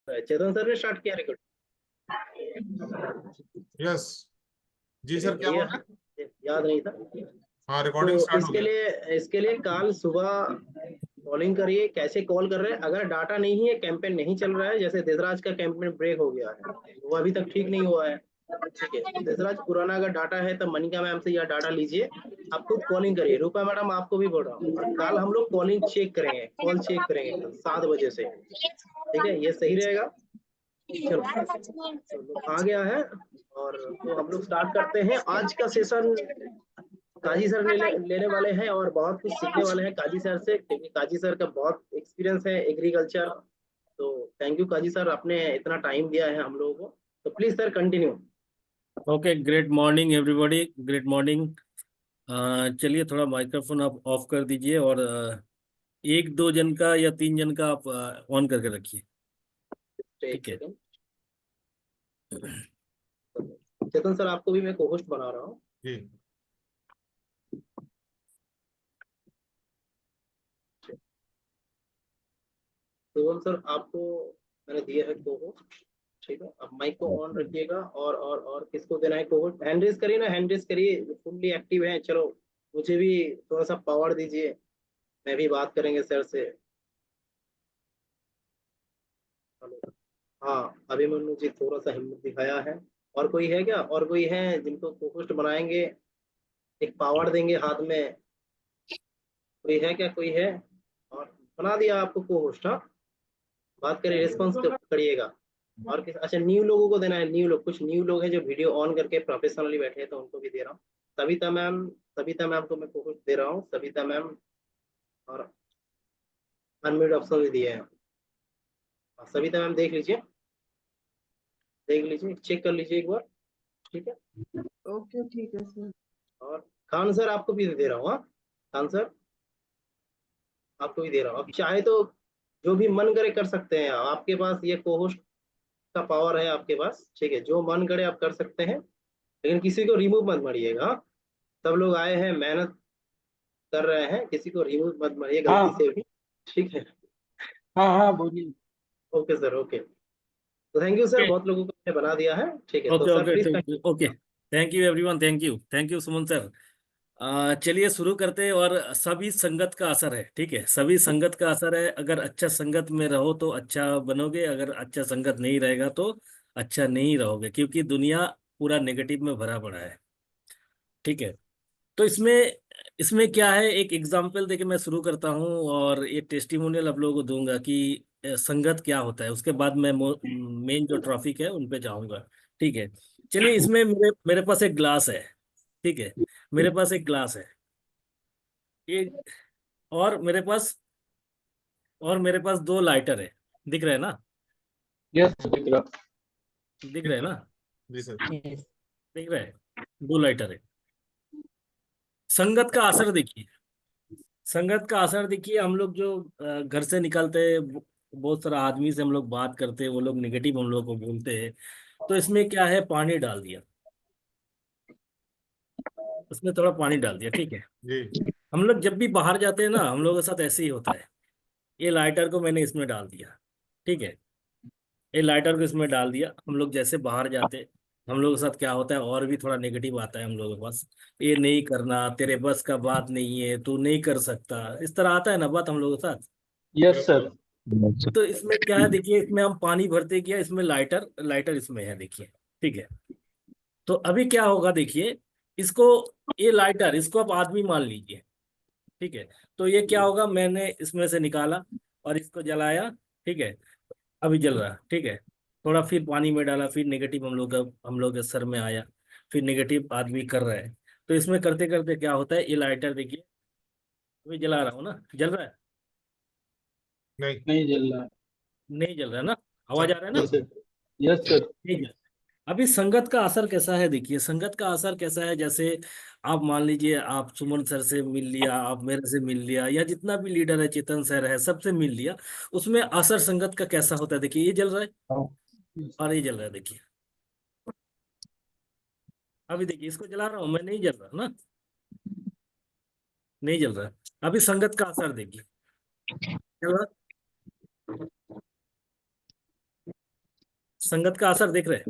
चेतन sir ने start किया record. Yes जी sir, क्या बढ़िया, बोल रहे? याद नहीं था। हाँ, रिकॉर्डिंग तो स्टार्ट हो गया। इसके लिए कल सुबह कॉलिंग करिए। कैसे कॉल कर रहे हैं? अगर डाटा नहीं है, कैंपेन नहीं चल रहा है, जैसे देसराज का कैंपेन ब्रेक हो गया है, वो अभी तक ठीक नहीं हुआ है, ठीक है। देसराज पुराना अगर डाटा है तो मनिका मैम से यह डाटा लीजिए, आप खुद कॉलिंग करिए। रूपा मैडम आपको भी बोल रहा हूँ, और कल हम लोग कॉलिंग चेक करेंगे, कॉल चेक करेंगे 7 बजे से, ठीक है। ये सही रहेगा। चलो, तो लोग आ गया है, और तो हम लोग स्टार्ट करते हैं आज का सेशन। काजी सर लेने वाले हैं और बहुत कुछ सीखने वाले हैं काजी सर से, क्योंकि काजी सर का बहुत एक्सपीरियंस है एग्रीकल्चर। तो थैंक यू काजी सर, आपने इतना टाइम दिया है हम लोगों को। तो please sir continue. Okay, great morning everybody, great morning. चलिए थोड़ा माइक्रोफोन आप ऑफ कर दीजिए, और एक दो जन का या तीन जन का आप ऑन करके रखिए, ठीक है। चेतन सर, आपको भी मैं को होस्ट बना रहा हूँ जी। शिवम सर, आपको मैंने दिया है को होस्ट, ठीक है। अब माइक को ऑन रखिएगा, और किसको देना है को होस्ट? हैंड रेज करिए ना, हैंड रेज करिए, फुल्ली एक्टिव है। चलो, मुझे भी थोड़ा सा पावर दीजिए, मैं भी बात करेंगे सर से। हेलो। हाँ, अभिमन्यु जी थोड़ा सा हिम्मत दिखाया है। और कोई है क्या? और कोई है जिनको को होस्ट बनाएंगे, एक पावर देंगे हाथ में? कोई है क्या? कोई है? और बना दिया आपको को होस्ट। हाँ, बात करिए, रिस्पॉन्स करिएगा। और किस? अच्छा, न्यू लोगों को देना है। न्यू लोग, कुछ न्यू लोग हैं जो वीडियो ऑन करके प्रोफेशनली बैठे हैं, तो उनको भी दे रहा हूँ। सविता मैम को मैं को होस्ट दे रहा हूँ, सविता मैम। और अनम्यूट ऑप्शन भी दिए हैं। सविता मैम देख लीजिए, देख लीजिए, चेक कर लीजिए एक बार, ठीक है। ओके, ठीक है सर। और खान सर आपको भी दे रहा हूँ। हाँ, खान सर आपको भी दे रहा हूँ। अब चाहे तो जो भी मन करे कर सकते हैं, आपके पास ये को होस्ट का पावर है आपके पास, ठीक है। जो मन करे आप कर सकते हैं, लेकिन किसी को रिमूव मत मारिएगा। हाँ? सब लोग आए हैं, मेहनत कर रहे हैं, किसी को रिमूव मत मारिए गलती से भी, ठीक है। हाँ हाँ, बोलिए। Okay sir, okay. तो थैंक यू सर, बहुत लोगों को मैंने बना दिया है, ठीक है। तो okay sir please. Okay okay, thank you everyone, thank you Suman sir. चलिए शुरू करते हैं। और सभी संगत का असर है, ठीक है, सभी संगत का असर है। अगर अच्छा संगत में रहो तो अच्छा बनोगे, अगर अच्छा संगत नहीं रहेगा तो अच्छा नहीं रहोगे, क्योंकि दुनिया पूरा नेगेटिव में भरा पड़ा है, ठीक है। तो इसमें इसमें क्या है, एक एग्जाम्पल देके मैं शुरू करता हूँ, और ये टेस्टिमोनियल आप लोगों को दूंगा कि संगत क्या होता है। उसके बाद मैं मेन जो ट्रॉफिक है उन पे जाऊंगा, ठीक है। चलिए, इसमें मेरे मेरे पास एक ग्लास है, ठीक है। मेरे पास एक ग्लास है, एक, और मेरे पास दो लाइटर है। दिख रहे हैं ना? यस, दिख रहा। दिख रहे हैं ना? जी सर। दिख रहे हैं, दो लाइटर है। संगत का असर देखिए, संगत का असर देखिए। हम लोग जो घर से निकलते हैं, बहुत सारा आदमी से हम लोग बात करते हैं, वो लोग निगेटिव हम लोग को बोलते हैं। तो इसमें क्या है, पानी डाल दिया, उसमें थोड़ा पानी डाल दिया, ठीक है। जी। हम लोग जब भी बाहर जाते हैं ना, हम लोगों के साथ ऐसे ही होता है। ये लाइटर को मैंने इसमें डाल दिया, ठीक है। ये लाइटर को इसमें डाल दिया, हम लोग जैसे बाहर जाते, हम लोग के साथ क्या होता है, और भी थोड़ा नेगेटिव आता है हम लोगों के पास। ये नहीं करना, तेरे बस का बात नहीं है, तू नहीं कर सकता, इस तरह आता है ना बात हम लोगों के साथ। Yes sir. तो इसमें क्या है देखिए, इसमें हम पानी भरते किया, इसमें लाइटर लाइटर इसमें है, देखिए, ठीक है। तो अभी क्या होगा देखिए, इसको, ये लाइटर, इसको आप आदमी मान लीजिए, ठीक है। तो ये क्या होगा, मैंने इसमें से निकाला और इसको जलाया, ठीक है। अभी जल रहा है, ठीक है। थोड़ा फिर पानी में डाला, फिर नेगेटिव हम लोग के सर में आया, फिर नेगेटिव आदमी कर रहा है। तो इसमें करते करते क्या होता है, ये लाइटर देखिए, अभी जला रहा हूँ ना, जल रहा है? नहीं। नहीं जल रहा। नहीं जल रहा है ना? आवाज आ रहा है ना? Yes sir. Yes sir. ठीक है। अभी संगत का असर कैसा है देखिए, संगत का असर कैसा है, जैसे आप मान लीजिए, आप सुमन सर से मिल लिया, आप मेरे से मिल लिया, या जितना भी लीडर है, चेतन सर है, सबसे मिल लिया। उसमें असर संगत का कैसा होता है देखिए, ये जल रहा है और ये जल रहा है, देखिए। अभी देखिए, इसको जला रहा हूं मैं, नहीं जल रहा ना, नहीं जल रहा है। अभी संगत का असर देखिए, जल रहा? संगत का असर देख रहे हैं?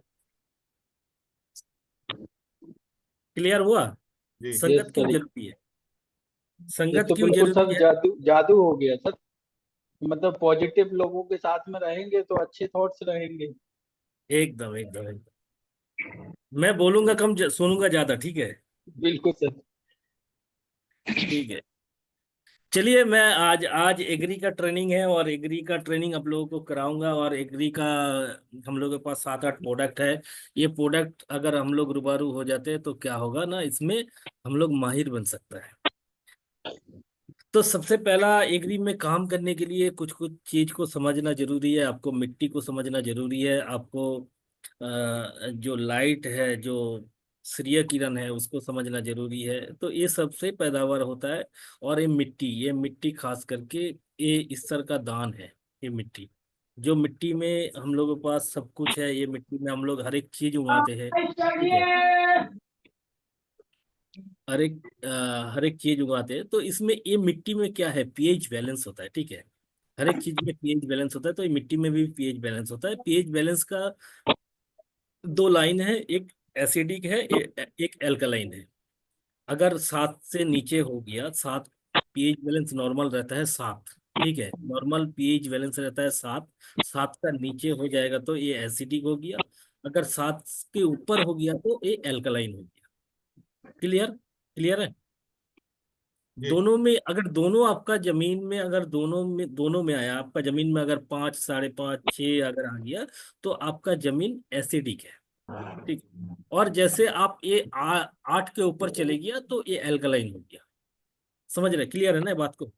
क्लियर हुआ? जी यस संगत क्यों सर, जरूरी है? ये संगत तो क्यों बिल्कुल जरूरी सर है? जादू जादू हो गया सर। मतलब पॉजिटिव लोगों के साथ में रहेंगे तो अच्छे थॉट्स रहेंगे। एकदम एकदम एकदम। मैं बोलूंगा कम, सुनूंगा ज्यादा, ठीक है? बिल्कुल सर। ठीक है। चलिए, मैं आज आज एग्री का ट्रेनिंग है और एग्री का ट्रेनिंग आप लोगों को कराऊंगा। और एग्री का हम लोगों के पास 7-8 प्रोडक्ट है। ये प्रोडक्ट अगर हम लोग रूबरू हो जाते हैं तो क्या होगा ना, इसमें हम लोग माहिर बन सकता है। तो सबसे पहला, एग्री में काम करने के लिए कुछ कुछ चीज को समझना जरूरी है। आपको मिट्टी को समझना जरूरी है। आपको जो लाइट है, जो सूर्य किरण है, उसको समझना जरूरी है। तो ये सबसे पैदावार होता है। और ये मिट्टी खास करके ये ईश्वर का दान है। ये मिट्टी, जो मिट्टी में हम लोगों के पास सब कुछ है, ये मिट्टी में हम लोग हर एक चीज उगाते हैं, ठीक है? हर एक हर एक चीज उगाते हैं। तो इसमें ये मिट्टी में क्या है, पीएच बैलेंस होता है, ठीक है? हर एक चीज में पीएच बैलेंस होता है, तो ये मिट्टी में भी पीएच बैलेंस होता है। पीएच बैलेंस का दो लाइन है, एक एसिडिक है, एक एल्कलाइन है। अगर 7 से नीचे हो गया, 7, पीएच बैलेंस नॉर्मल रहता है 7, ठीक है? नॉर्मल पीएच बैलेंस रहता है 7। 7 का नीचे हो जाएगा तो ये एसिडिक हो गया। अगर 7 के ऊपर हो गया तो ये एल्कलाइन हो गया। क्लियर? क्लियर है? जी दोनों में, अगर दोनों आपका जमीन में, अगर दोनों में आया, आपका जमीन में अगर 5, 5.5, 6 अगर आ गया तो आपका जमीन एसिडिक है, ठीक? और जैसे आप ये 8 के ऊपर चले गया तो ये एल्कलाइन हो गया। समझ रहे? क्लियर है ना ये बात को?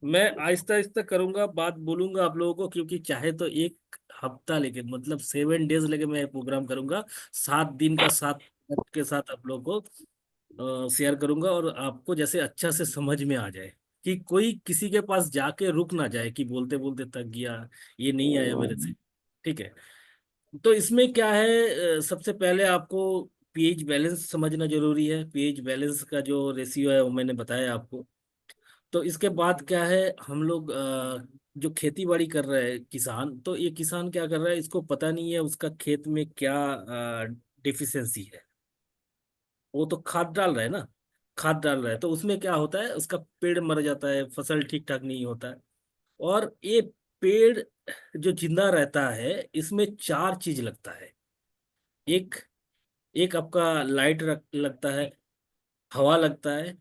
मैं आहिस्ता आहिस्ता करूंगा, बात बोलूंगा आप लोगों को, क्योंकि चाहे तो 1 हफ्ता लेके, मतलब 7 डेज लेके मैं प्रोग्राम करूंगा। 7 दिन का 7 के साथ आप लोगों को शेयर करूंगा, और आपको जैसे अच्छा से समझ में आ जाए, कि कोई किसी के पास जाके रुक ना जाए कि बोलते बोलते थक गया, ये नहीं आया मेरे से, ठीक है? तो इसमें क्या है, सबसे पहले आपको पीएच बैलेंस समझना जरूरी है। पीएच बैलेंस का जो रेशियो है वो मैंने बताया आपको। तो इसके बाद क्या है, हम लोग जो खेती बाड़ी कर रहे हैं किसान, तो ये किसान क्या कर रहा है, इसको पता नहीं है उसका खेत में क्या डिफिशियंसी है। वो तो खाद डाल रहा है ना, खाद डाल रहा है, तो उसमें क्या होता है, उसका पेड़ मर जाता है, फसल ठीक ठाक नहीं होता है। और ये पेड़ जो जिंदा रहता है, इसमें 4 चीज लगता है। एक एक आपका लाइट लगता है, हवा लगता है,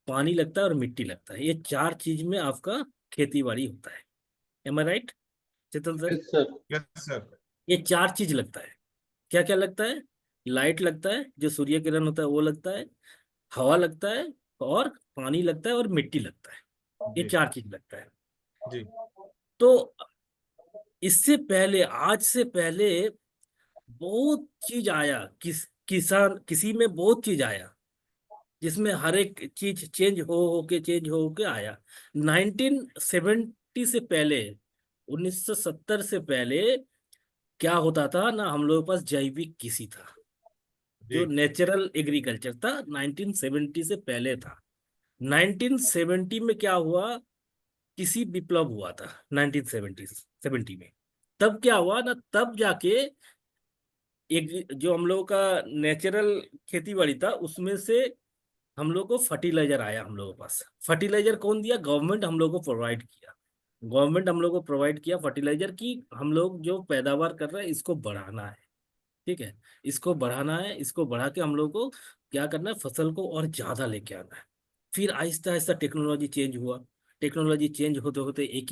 पानी लगता है और मिट्टी लगता है। ये 4 चीज में आपका खेती बाड़ी होता है। Am I right, Chetan sir? Yes sir. Yes sir. ये 4 चीज लगता है। क्या क्या लगता है? लाइट लगता है, जो सूर्य किरण होता है वो लगता है, हवा लगता है, और पानी लगता है, और मिट्टी लगता है। ये जी 4 चीज लगता है। जी तो इससे पहले, आज से पहले बहुत चीज आया, किसान किसी में बहुत चीज आया, जिसमें हर एक चीज चेंज हो के आया। 1970 से पहले, 1970 से पहले क्या होता था ना, हम लोगों के पास जैविक कृषि था, जो जी नेचुरल एग्रीकल्चर था। 1970 से पहले था। 1970 में क्या हुआ, कृषि विप्लव हुआ था 1970 में। तब क्या हुआ ना, तब जाके एक जो हम लोगों का नेचुरल खेती बाड़ी था, उसमें से हम लोग को फर्टिलाइजर आया हम लोगों के पास। फर्टिलाइजर कौन दिया? गवर्नमेंट हम लोग को प्रोवाइड किया। गवर्नमेंट हम लोग को प्रोवाइड किया फर्टिलाइजर की, हम लोग जो पैदावार कर रहे हैं इसको बढ़ाना है, ठीक है? इसको बढ़ाना है, इसको बढ़ा के हम लोग को क्या करना है, फसल को और ज्यादा लेके आना है। फिर आहिस्ता आहिस्ता टेक्नोलॉजी चेंज हुआ। टेक्नोलॉजी चेंज होते होते एक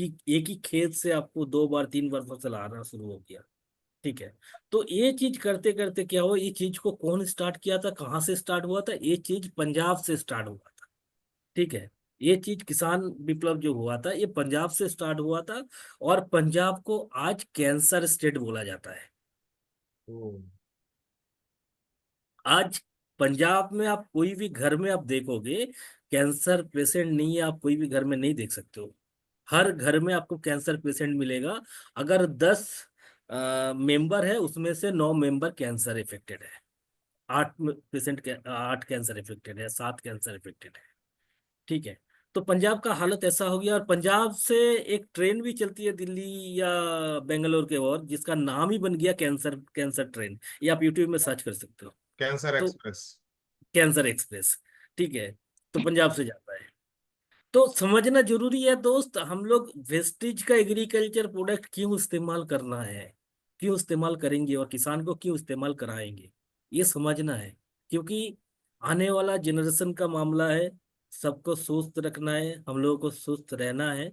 ही खेत से आपको 2 बार 3 बार फसल आना शुरू हो गया, ठीक है? तो ये चीज करते करते क्या हुआ, ये चीज को कौन स्टार्ट किया था, कहाँ से स्टार्ट हुआ था? ये चीज पंजाब से स्टार्ट हुआ था, ठीक है? ये चीज किसान विप्लव जो हुआ था, ये पंजाब से स्टार्ट हुआ था। और पंजाब को आज कैंसर स्टेट बोला जाता है। ओ आज पंजाब में आप कोई भी घर में आप देखोगे, कैंसर पेशेंट नहीं है, आप कोई भी घर में नहीं देख सकते हो। हर घर में आपको कैंसर पेशेंट मिलेगा। अगर 10 मेंबर है, उसमें से 9 मेंबर कैंसर इफेक्टेड है। 8 पेशेंट के 8 कैंसर इफेक्टेड है, 7 कैंसर इफेक्टेड है, ठीक है? तो पंजाब का हालत ऐसा हो गया। और पंजाब से एक ट्रेन भी चलती है दिल्ली या बेंगलोर के ओर, जिसका नाम ही बन गया कैंसर कैंसर ट्रेन। ये आप यूट्यूब में सर्च कर सकते हो। कैंसर तो एक्सप्रेस। कैंसर एक्सप्रेस, ठीक है, तो पंजाब से जाता है। तो समझना जरूरी है दोस्त, हम लोग वेस्टेज का एग्रीकल्चर प्रोडक्ट क्यों इस्तेमाल करना है, क्यों इस्तेमाल करेंगे और किसान को क्यों इस्तेमाल कराएंगे, ये समझना है। क्योंकि आने वाला जनरेशन का मामला है, सबको स्वस्थ रखना है, हम लोगों को स्वस्थ रहना है,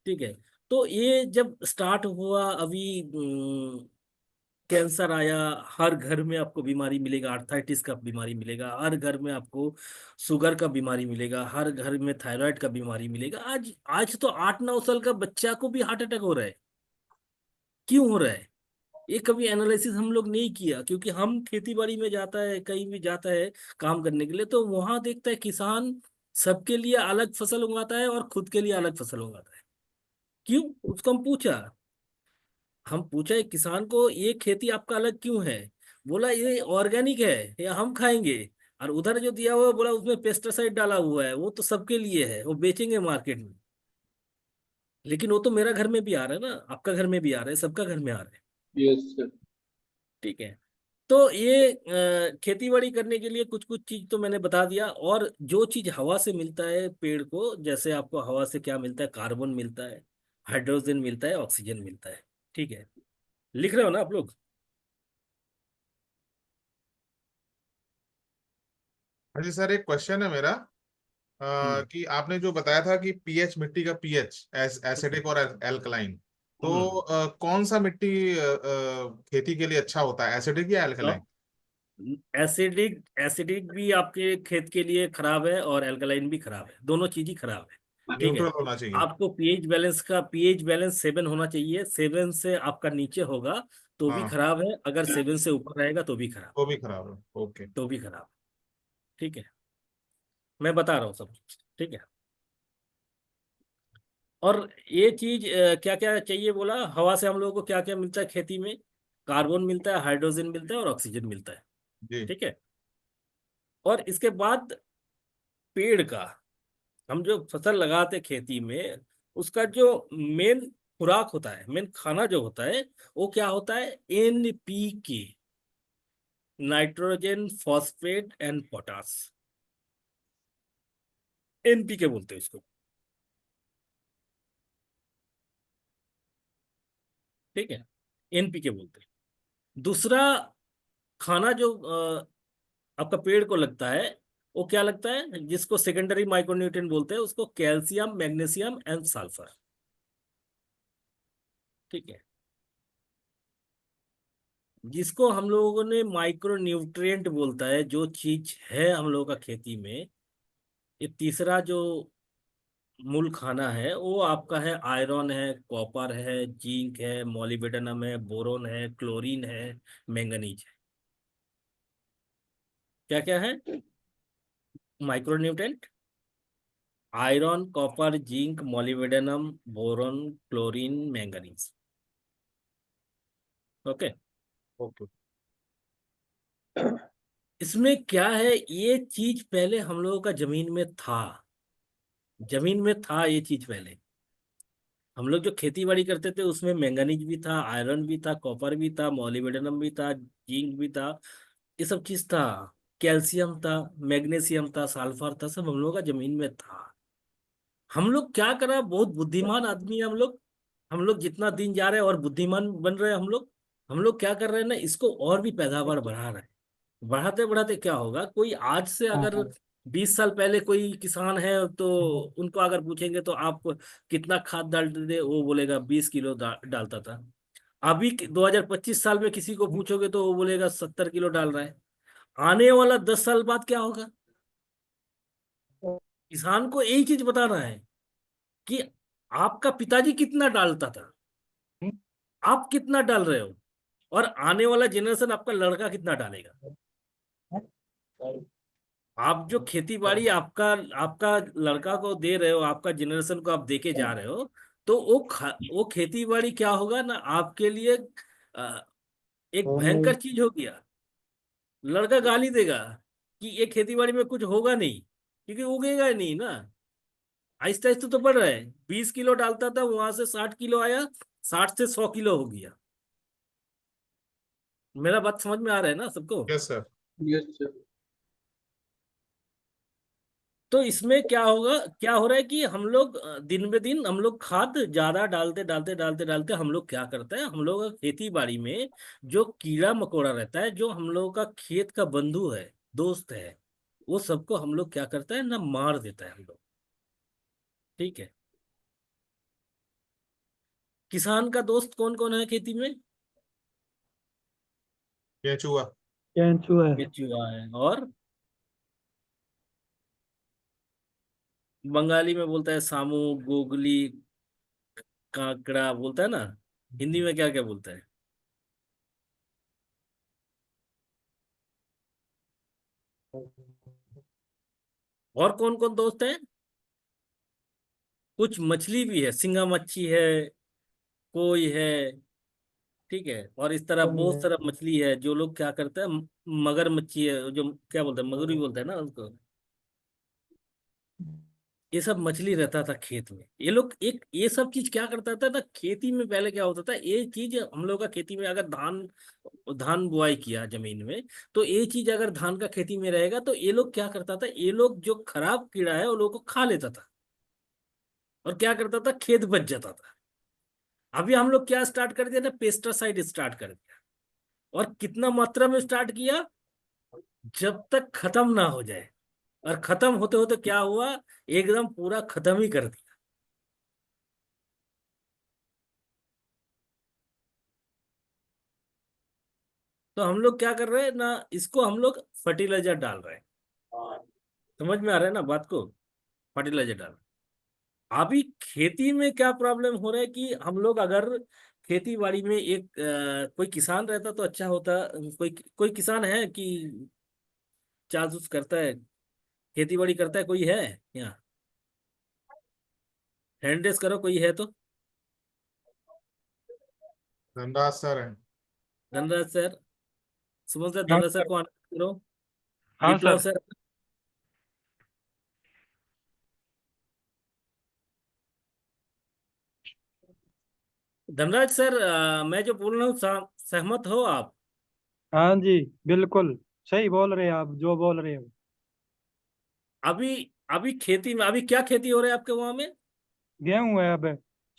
ठीक है। तो ये जब स्टार्ट हुआ अभी, कैंसर आया, हर घर में आपको बीमारी मिलेगा, आर्थराइटिस का बीमारी मिलेगा, हर घर में आपको शुगर का बीमारी मिलेगा, हर घर में थायराइड का बीमारी मिलेगा। आज आज तो 8-9 साल का बच्चा को भी हार्ट अटैक हो रहा है। क्यों हो रहा है? ये कभी एनालिसिस हम लोग नहीं किया, क्योंकि हम खेती बाड़ी में जाता है, कहीं भी जाता है काम करने के लिए, तो वहां देखता है किसान सबके लिए अलग फसल उगाता है और खुद के लिए अलग फसल उगाता है। क्यों? उसको हम पूछा एक किसान को, ये खेती आपका अलग क्यों है? बोला ये ऑर्गेनिक है, ये हम खाएंगे। और उधर जो दिया हुआ है, बोला उसमें पेस्टिसाइड डाला हुआ है, वो तो सबके लिए है, वो बेचेंगे मार्केट में। लेकिन वो तो मेरा घर में भी आ रहा है ना, आपका घर में भी आ रहा है, सबका घर में आ रहा है, यस सर। ठीक है। तो ये खेती बाड़ी करने के लिए कुछ कुछ चीज तो मैंने बता दिया। और जो चीज हवा से मिलता है पेड़ को, जैसे आपको हवा से क्या मिलता है, कार्बन मिलता है, हाइड्रोजन मिलता है, ऑक्सीजन मिलता है, ठीक है। लिख रहे हो ना आप लोग? हाँ जी सर, एक क्वेश्चन है मेरा। हम्म। कि आपने जो बताया था कि पीएच, मिट्टी का पीएच एसिडिक और एल्कलाइन, तो हम्म। कौन सा मिट्टी खेती के लिए अच्छा होता है, एसिडिक या एल्कलाइन? एसिडिक एसिडिक भी आपके खेत के लिए खराब है और एल्कलाइन भी खराब है, दोनों चीज ही खराब है, ठीक न्यूट्रल है। होना चाहिए। आपको पीएच बैलेंस 7 होना चाहिए। 7 से आपका नीचे होगा तो भी हाँ, खराब है, अगर 7 से ऊपर रहेगा तो भी खराब, वो भी खराब है। ओके। तो भी खराब, ठीक है। मैं बता रहा हूँ सब, ठीक है। और ये चीज क्या क्या चाहिए बोला, हवा से हम लोगों को क्या क्या मिलता है खेती में? कार्बन मिलता है, हाइड्रोजन मिलता है और ऑक्सीजन मिलता है, जी। ठीक है। और इसके बाद पेड़ का, हम जो फसल लगाते खेती में, उसका जो मेन खुराक होता है, मेन खाना जो होता है, वो क्या होता है? NPK, nitrogen phosphate and potash, NPK बोलते हैं इसको, ठीक है, NPK बोलते हैं। दूसरा खाना जो आपका पेड़ को लगता है, वो क्या लगता है, जिसको सेकेंडरी माइक्रोन्यूट्रिएंट बोलते हैं, उसको कैल्शियम, मैग्नीशियम एंड सल्फर, ठीक है। जिसको हम लोगों ने माइक्रो न्यूट्रिएंट बोलता है, जो चीज है हम लोगों का खेती में, ये तीसरा जो मूल खाना है वो आपका है, आयरन है, कॉपर है, जिंक है, मॉलिब्डेनम है, बोरोन है, क्लोरीन है, मैंगनीज है। क्या क्या है? Micro nutrient, iron, copper, zinc, molybdenum, boron, chlorine, manganese, okay. Okay. इसमें क्या है, ये चीज पहले हम लोगों का जमीन में था, जमीन में था ये चीज पहले। हम लोग जो खेती बाड़ी करते थे उसमें मैंगनीज भी था, आयरन भी था, कॉपर भी था, मॉलिब्डेनम भी था, जिंक भी था, ये सब चीज था। कैल्शियम था, मैग्नीशियम था, सल्फर था, सब हम लोग का जमीन में था। हम लोग क्या करा, बहुत बुद्धिमान आदमी है हम लोग। हम लोग जितना दिन जा रहे हैं और बुद्धिमान बन रहे हैं हम लोग क्या कर रहे हैं ना, इसको और भी पैदावार बढ़ा रहे हैं। बढ़ाते बढ़ाते क्या होगा, कोई आज से अगर 20 साल पहले कोई किसान है, तो उनको अगर पूछेंगे तो आप कितना खाद डालते थे, वो बोलेगा 20 किलो डालता था। अभी 2025 साल में किसी को पूछोगे तो वो बोलेगा 70 किलो डाल रहा है। आने वाला 10 साल बाद क्या होगा? किसान को यही चीज बताना है कि आपका पिताजी कितना डालता था, आप कितना डाल रहे हो, और आने वाला जनरेशन आपका लड़का कितना डालेगा। आप जो खेती बाड़ी आपका आपका लड़का को दे रहे हो, आपका जनरेशन को आप देके जा रहे हो, तो वो खेती बाड़ी क्या होगा ना आपके लिए, अ, एक भयंकर चीज हो गया। लड़का गाली देगा कि ये खेती बाड़ी में कुछ होगा नहीं, क्योंकि उगेगा ही नहीं ना। आहिस्ता आहिस्ता तो बढ़ रहा है। 20 किलो डालता था, वहां से 60 किलो आया, 60 से 100 किलो हो गया। मेरा बात समझ में आ रहा है ना सबको? Yes sir. Yes sir. तो इसमें क्या होगा, क्या हो रहा है कि हम लोग दिन ब दिन हम लोग खाद ज्यादा डालते डालते डालते डालते हम लोग क्या करते हैं, हम लोग का खेती बाड़ी में जो कीड़ा मकोड़ा रहता है, जो हम लोग का खेत का बंधु है, दोस्त है, वो सबको हम लोग क्या करता है ना, मार देता है हम लोग। ठीक है। किसान का दोस्त कौन कौन है खेती में? केंचुआ। केंचुआ है। केचुआ है, और बंगाली में बोलता है सामू, गोगली, काकड़ा बोलता है ना। हिंदी में क्या क्या बोलता है? और कौन कौन दोस्त है? कुछ मछली भी है, सिंगा मच्छी है, कोई है। ठीक है। और इस तरह कोई बहुत है। सारा मछली है, जो लोग क्या करते हैं, मगर मच्छी है, जो क्या बोलते हैं, मगरी बोलते हैं ना उसको। ये सब मछली रहता था खेत में। ये लोग एक ये सब चीज क्या करता था ना, खेती में पहले क्या होता था, ये चीज हम लोग का खेती में अगर धान धान बुआई किया जमीन में, तो ये चीज अगर धान का खेती में रहेगा, तो ये लोग क्या करता था, ये लोग जो खराब कीड़ा है वो लोग को खा लेता था, और क्या करता था, खेत बच जाता था। अभी हम लोग क्या स्टार्ट कर दिया ना, पेस्टिसाइड स्टार्ट कर दिया। और कितना मात्रा में स्टार्ट किया, जब तक खत्म ना हो जाए। और खत्म होते होते क्या हुआ, एकदम पूरा खत्म ही कर दिया। तो हम लोग क्या कर रहे हैं ना, इसको हम लोग फर्टिलाइजर डाल रहे हैं। समझ में आ रहा है ना बात को? फर्टिलाइजर डाल। अभी खेती में क्या प्रॉब्लम हो रहा है कि हम लोग अगर खेती बाड़ी में एक कोई किसान रहता तो अच्छा होता। कोई कोई किसान है कि चार्ज उस करता है, खेती बाड़ी करता है, कोई है यहाँ? हैंड रेस करो, कोई है तो। धनराज सर है। धनराज सर, सुमन सर, हाँ धनराज सर सर। को आना करो। हाँ विप्लव सर। सर। धनराज सर, मैं जो बोल रहा हूँ सहमत हो आप? हाँ जी, बिल्कुल सही बोल रहे हैं आप, जो बोल रहे हो। अभी अभी खेती में अभी क्या खेती हो रहा है आपके वहां में? गेहूं है अब,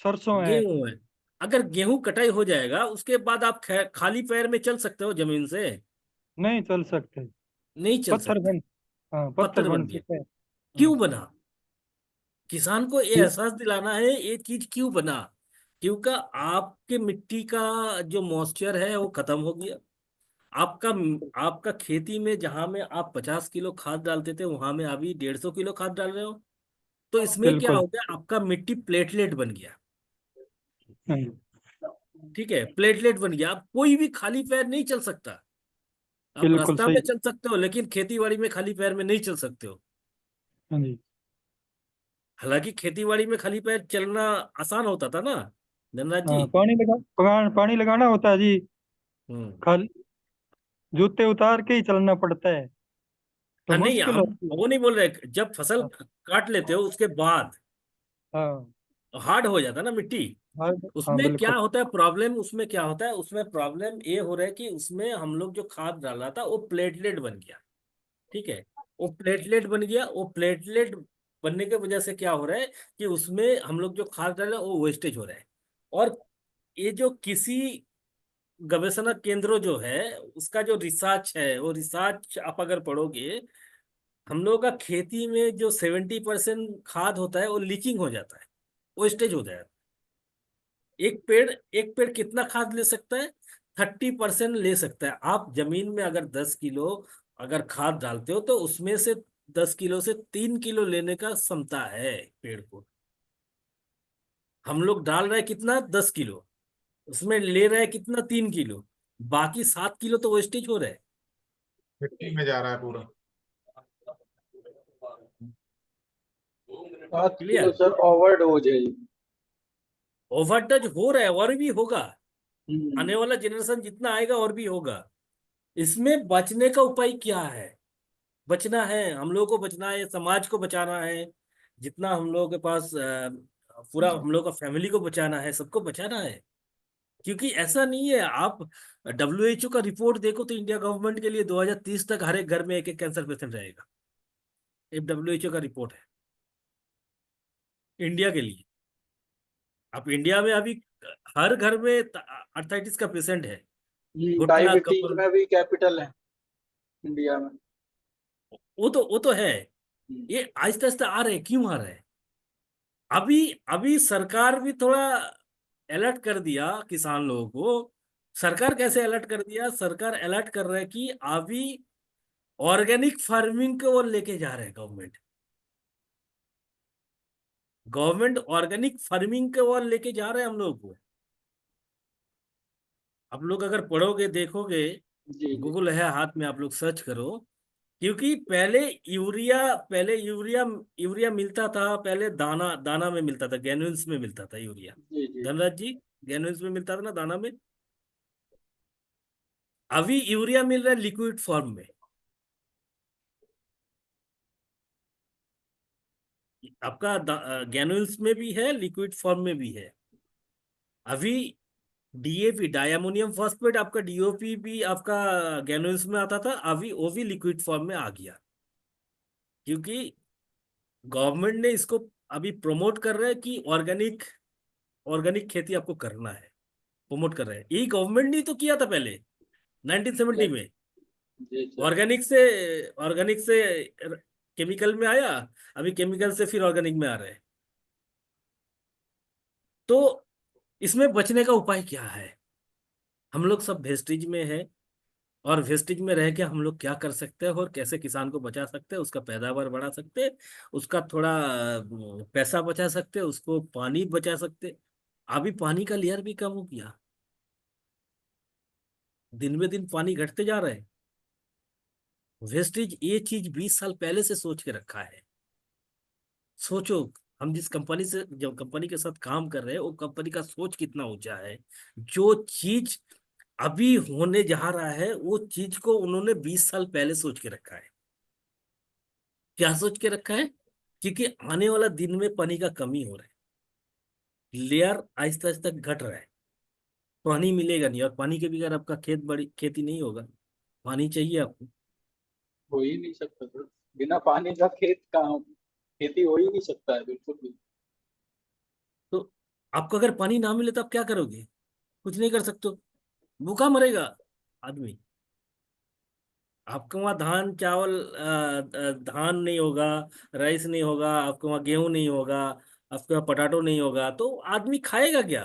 सरसों है। गेहूं है। अगर गेहूं कटाई हो जाएगा, उसके बाद आप खाली पैर में चल सकते हो जमीन से? नहीं चल सकते। नहीं चल पत्थर सकते। बन हाँ, पत्थर पत्थर बन बन गया। चुके हैं। हाँ। क्यों बना? किसान को ये एहसास दिलाना है ये चीज क्यों बना। क्योंकि आपके मिट्टी का जो मॉइस्चर है वो खत्म हो गया। आपका आपका खेती में जहां में आप 50 किलो खाद डालते थे, वहां में अभी 150 किलो खाद डाल रहे हो। तो इसमें क्या बिल्कुल। हो गया, आपका मिट्टी प्लेटलेट बन गया। हाँ। ठीक है, प्लेटलेट बन गया। आप कोई भी खाली पैर नहीं चल सकता। आप बिल्कुल रास्ता में सही। चल सकते हो, लेकिन खेती बाड़ी में खाली पैर में नहीं चल सकते हो। हाँ जी। हालांकि खेती बाड़ी में खाली पैर चलना आसान होता था ना, धनराज जी। हाँ, पानी लगाना होता है जी। हम्म। खाली जूते उतार के ही चलना पड़ता है, तो हाँ, नहीं, मुश्किल हम होती है। वो नहीं बोल रहे, जब फसल हाँ। काट लेते हो उसके बाद हाँ। हार्ड हो जाता है ना मिट्टी। हाँ। हाँ, उसमें क्या बिल्कुल। होता है प्रॉब्लम, उसमें क्या होता है, उसमें प्रॉब्लम ये हो रहा है कि उसमें हम लोग जो खाद डाला था वो प्लेटलेट बन गया। ठीक है। वो प्लेटलेट बन गया, वो प्लेटलेट बनने की वजह से क्या हो रहा है कि उसमें हम लोग जो खाद डाले वो वेस्टेज हो रहा है। और ये जो किसी गवेषणा केंद्र जो है, उसका जो रिसर्च है, वो रिसर्च आप अगर पढ़ोगे, हम लोग का खेती में जो 70% खाद होता है वो लीचिंग हो जाता है, वेस्टेज हो जाता है। एक पेड़ कितना खाद ले सकता है? 30% ले सकता है। आप जमीन में अगर 10 किलो अगर खाद डालते हो, तो उसमें से 10 किलो से 3 किलो लेने का क्षमता है पेड़ को। हम लोग डाल रहे हैं कितना, 10 किलो, उसमें ले रहे हैं कितना, 3 किलो। बाकी 7 किलो तो वेस्टेज हो रहा है। मिट्टी में जा रहा है पूरा। 7 kilo clear? Sir over dose है ये। ओवरडोज हो रहा है, और भी होगा। आने हम्म। वाला जनरेशन जितना आएगा और भी होगा। इसमें बचने का उपाय क्या है? बचना है, हम लोगों को बचना है, समाज को बचाना है। जितना हम लोगों के पास पूरा हम लोग का फैमिली को बचाना है, सबको बचाना है। क्योंकि ऐसा नहीं है, आप WHO का रिपोर्ट देखो तो इंडिया गवर्नमेंट के लिए 2030 तक हर एक घर में एक एक कैंसर पेशेंट रहेगा। ये WHO का रिपोर्ट है इंडिया के लिए। अब इंडिया में अभी हर घर में आर्थराइटिस का पेशेंट है। घुटना डायबिटीज कमर, में भी कैपिटल है इंडिया में। वो तो है। हम्म, ये आहिस्ता आहिस्ता आ रहे हैं, क्यों आ रहे हैं? अभी अभी सरकार भी थोड़ा अलर्ट कर दिया किसान लोगों को। सरकार कैसे अलर्ट कर दिया? सरकार अलर्ट कर रहा है कि अभी ऑर्गेनिक फार्मिंग को ओर लेके जा रहे हैं गवर्नमेंट। गवर्नमेंट ऑर्गेनिक फार्मिंग के ओर लेके जा रहे हैं हम लोग को। आप लोग अगर पढ़ोगे देखोगे, जी जी गूगल है हाथ में, आप लोग सर्च करो। क्योंकि पहले यूरिया यूरिया मिलता था, पहले दाना दाना में मिलता था, ग्रेन्यूल्स में मिलता था यूरिया। जी जी। धनराज जी, ग्रेन्यूल्स में मिलता था ना, दाना में। अभी यूरिया मिल रहा है लिक्विड फॉर्म में। आपका ग्रेन्यूल्स में भी है, लिक्विड फॉर्म में भी है। अभी DAP, डाई अमोनियम फॉस्फेट, आपका DOP भी आपका ग्रेन्यूल्स में आता था, अभी वो भी लिक्विड फॉर्म में आ गया। क्योंकि गवर्नमेंट ने इसको अभी प्रमोट कर रहा है कि ऑर्गेनिक ऑर्गेनिक खेती आपको करना है, प्रमोट कर रहे हैं। यही गवर्नमेंट ने तो किया था पहले 1970 में। जी सर। ऑर्गेनिक से केमिकल में आया, अभी केमिकल से फिर ऑर्गेनिक में आ रहे हैं। तो इसमें बचने का उपाय क्या है? हम लोग सब वेस्टेज में है, और वेस्टेज में रह के हम लोग क्या कर सकते हैं और कैसे किसान को बचा सकते हैं, उसका पैदावार बढ़ा सकते हैं, उसका थोड़ा पैसा बचा सकते हैं, उसको पानी बचा सकते हैं। अभी पानी का लेयर भी कम हो गया, दिन में दिन पानी घटते जा रहा है। वेस्टेज ये चीज 20 साल पहले से सोच के रखा है। सोचो, हम जिस कंपनी से जब कंपनी के साथ काम कर रहे हैं, वो कंपनी का सोच कितना ऊंचा है। जो चीज अभी होने जा रहा है, वो चीज को उन्होंने 20 साल पहले सोच के रखा है। क्या सोच के रखा है? क्योंकि आने वाला दिन में पानी का कमी हो रहा है, लेयर आहिस्ता आहिस्ता घट रहा है, पानी मिलेगा नहीं। और पानी के बगैर आपका खेती नहीं होगा, पानी चाहिए आपको। हो ही नहीं सकता सर, बिना पानी का खेत कहाँ, खेती हो ही नहीं सकता है बिल्कुल भी। तो आपको अगर पानी ना मिले तो आप क्या करोगे? कुछ नहीं कर सकते हो, भूखा मरेगा आदमी। आपके वहाँ धान चावल धान नहीं होगा, राइस नहीं होगा, आपके वहाँ गेहूं नहीं होगा, आपके वहाँ पटाटो नहीं होगा, तो आदमी खाएगा क्या?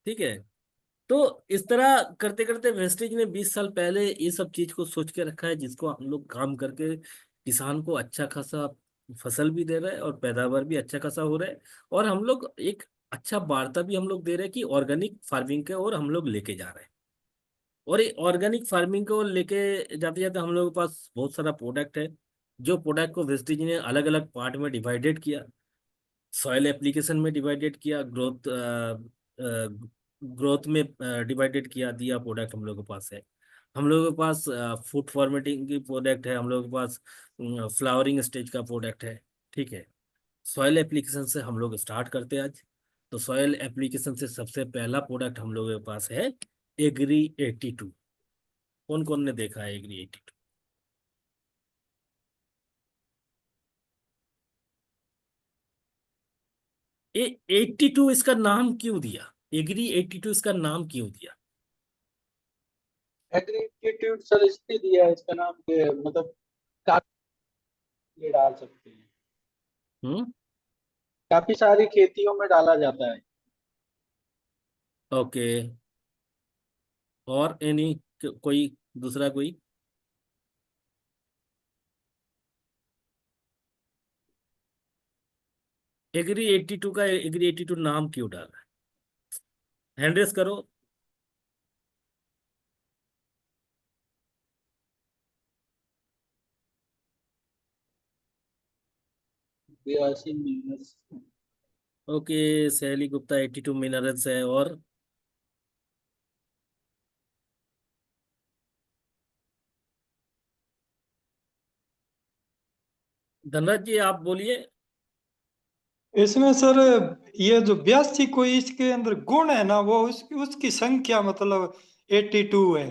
ठीक है। तो इस तरह करते करते वेस्टेज ने 20 साल पहले ये सब चीज को सोच के रखा है, जिसको हम लोग काम करके किसान को अच्छा खासा फसल भी दे रहे हैं और पैदावार भी अच्छा खासा हो रहा है। और हम लोग एक अच्छा वार्ता भी हम लोग दे रहे हैं कि ऑर्गेनिक फार्मिंग के और हम लोग लेके जा रहे हैं। और ये ऑर्गेनिक फार्मिंग को लेके जाते जाते हम लोगों के पास बहुत सारा प्रोडक्ट है। जो प्रोडक्ट को वेस्टेज ने अलग अलग पार्ट में डिवाइडेड किया, सॉइल एप्लीकेशन में डिवाइडेड किया, ग्रोथ में डिवाइडेड किया, दिया प्रोडक्ट हम लोगों के पास है। हम लोगों के पास फूड फॉर्मेटिंग की प्रोडक्ट है, हम लोगों के पास फ्लावरिंग स्टेज का प्रोडक्ट है। ठीक है। सॉइल एप्लीकेशन से हम लोग स्टार्ट करते हैं आज। तो सॉइल एप्लीकेशन से सबसे पहला प्रोडक्ट हम लोगों के पास है एग्री 82। कौन कौन ने देखा है एग्री 82? ये 82 इसका नाम क्यों दिया? एग्री 82 इसका नाम क्यों दिया? एग्रीक्यूटिव सर इसलिए दिया है इसका नाम कि मतलब काफी डाल सकते हैं, हम्म। काफी सारी खेतियों में डाला जाता है। ओके। और एनी कोई दूसरा कोई? एग्री 82 का एग्री 82 नाम क्यों डाला? हैंड रेस करो। 82 मिनट्स। ओके, सहेली गुप्ता 82 मिनरल्स है। और धनराज जी आप बोलिए। इसमें सर ये जो 82 कोई इसके अंदर गुण है ना, वो उसकी संख्या मतलब 82 है।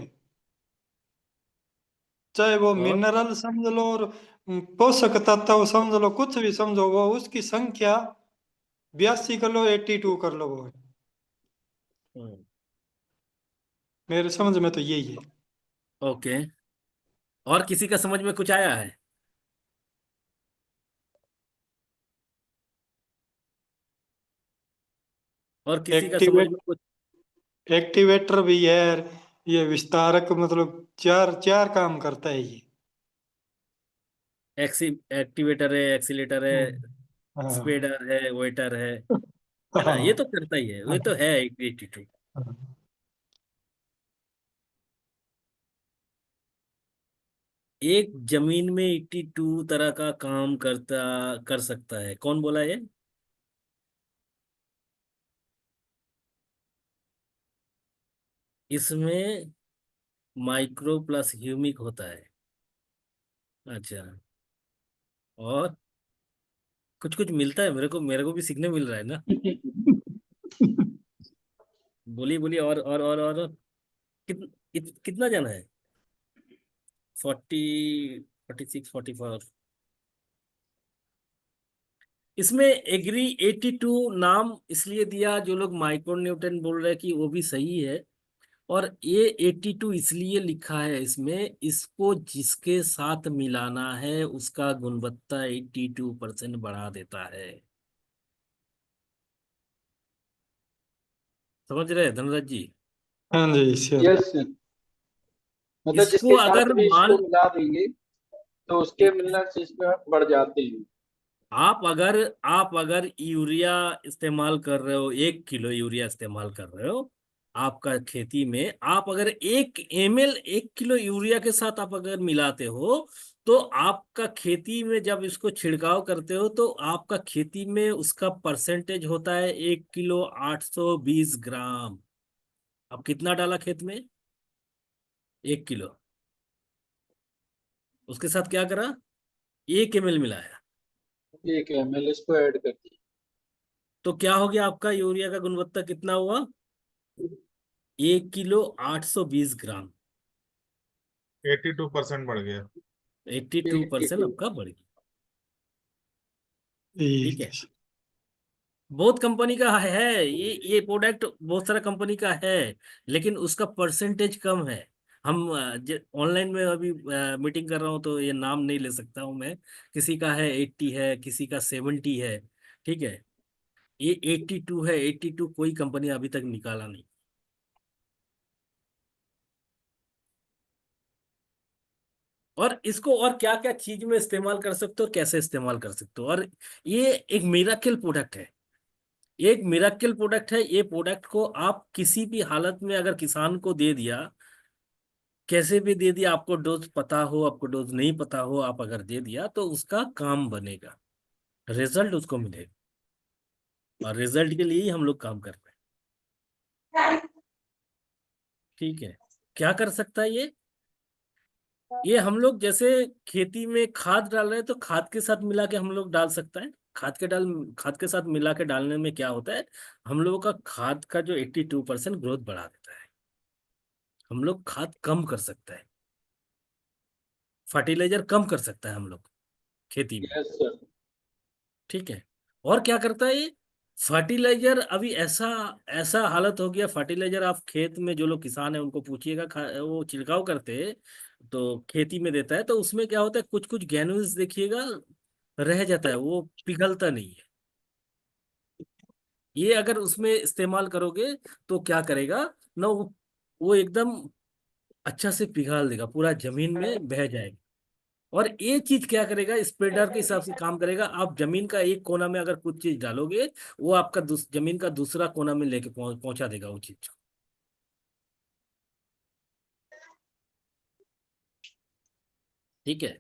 चाहे वो और मिनरल समझ लो और पोषक तत्व समझ लो, कुछ भी समझो, वो उसकी संख्या 82 कर लो, 82 कर लो, वो है। हम्म, मेरे समझ में तो यही है। ओके। और किसी का समझ में कुछ आया है? और किसी का समझ एक्टिवेट में कुछ? एक्टिवेटर भी है, ये विस्तारक, मतलब चार चार काम करता है ये। एक्टिवेटर है, एक्सीलेटर है, हाँ स्पीडर है, वेटर है ना? ये हाँ तो करता ही है, ये तो है 82। हाँ। एक जमीन में 82 तरह का काम कर सकता है, कौन बोला ये? इसमें माइक्रो प्लस ह्यूमिक होता है। अच्छा। और कुछ कुछ मिलता है मेरे को भी सीखने मिल रहा है ना। बोलिए बोलिए, और कितना जाना है? 40, 46, 44। इसमें एग्री 82 नाम इसलिए दिया, जो लोग माइक्रो न्यूटन बोल रहे हैं कि वो भी सही है। और ये 82 इसलिए लिखा है इसमें, इसको जिसके साथ मिलाना है उसका गुणवत्ता 82% बढ़ा देता है। समझ रहे हैं धनराज जी? हाँ जी सर। यस, मतलब इसको जिसके अगर साथ भी इसको मान मिला देंगे तो उसके मिलने से इसमें बढ़ जाते हैं। आप अगर यूरिया इस्तेमाल कर रहे हो, 1 किलो यूरिया इस्तेमाल कर रहे हो आपका खेती में, आप अगर 1 ml 1 किलो यूरिया के साथ आप अगर मिलाते हो, तो आपका खेती में जब इसको छिड़काव करते हो तो आपका खेती में उसका परसेंटेज होता है 1 किलो 820 ग्राम। अब कितना डाला खेत में? 1 किलो। उसके साथ क्या करा? 1 ml मिलाया। 1 ml इसको ऐड कर दिए। तो क्या हो गया? आपका यूरिया का गुणवत्ता कितना हुआ? 1 किलो 820 ग्राम। 82% बढ़ गया। 82% 82। आपका बढ़ गया। ठीक ठीक है। है सर। बहुत कंपनी का है ये प्रोडक्ट, बहुत सारा कंपनी का है, लेकिन उसका परसेंटेज कम है। हम ऑनलाइन में अभी मीटिंग कर रहा हूँ तो ये नाम नहीं ले सकता हूँ मैं। किसी का है 80 है, किसी का 70 है। ठीक है। ये 82 है, 82 कोई कंपनी अभी तक निकाला नहीं। और इसको और क्या क्या चीज में इस्तेमाल कर सकते हो, कैसे इस्तेमाल कर सकते हो। और ये एक मिराकल प्रोडक्ट है। एक मिराकल प्रोडक्ट है। ये प्रोडक्ट को आप किसी भी हालत में अगर किसान को दे दिया, कैसे भी दे दिया, आपको डोज पता हो, आपको डोज नहीं पता हो, आप अगर दे दिया तो उसका काम बनेगा, रिजल्ट उसको मिलेगा। और रिजल्ट के लिए ही हम लोग काम कर रहे हैं। ठीक है। क्या कर सकता है ये हम लोग जैसे खेती में खाद डाल रहे हैं तो खाद के साथ मिला के हम लोग डाल सकता है। खाद के साथ मिला के डालने में क्या होता है, हम लोगों का खाद का जो 82% ग्रोथ बढ़ा देता है। हम लोग खाद कम कर सकता है, फर्टिलाइजर कम कर सकता है हम लोग खेती में। Yes sir. ठीक है। और क्या करता है ये फर्टिलाइजर? अभी ऐसा ऐसा हालत हो गया, फर्टिलाइजर आप खेत में जो लोग किसान है उनको पूछिएगा, वो छिड़काव करते हैं तो खेती में देता है तो उसमें क्या होता है, कुछ कुछ ग्रैन्यूल्स देखिएगा रह जाता है, वो पिघलता नहीं है। ये अगर उसमें इस्तेमाल करोगे तो क्या करेगा ना, वो एकदम अच्छा से पिघाल देगा, पूरा जमीन में बह जाएगा। और ये चीज क्या करेगा, स्प्रेडर के हिसाब से काम करेगा। आप जमीन का एक कोना में अगर कुछ चीज डालोगे, वो आपका जमीन का दूसरा कोना में लेके पहुंचा देगा वो चीज को। ठीक है।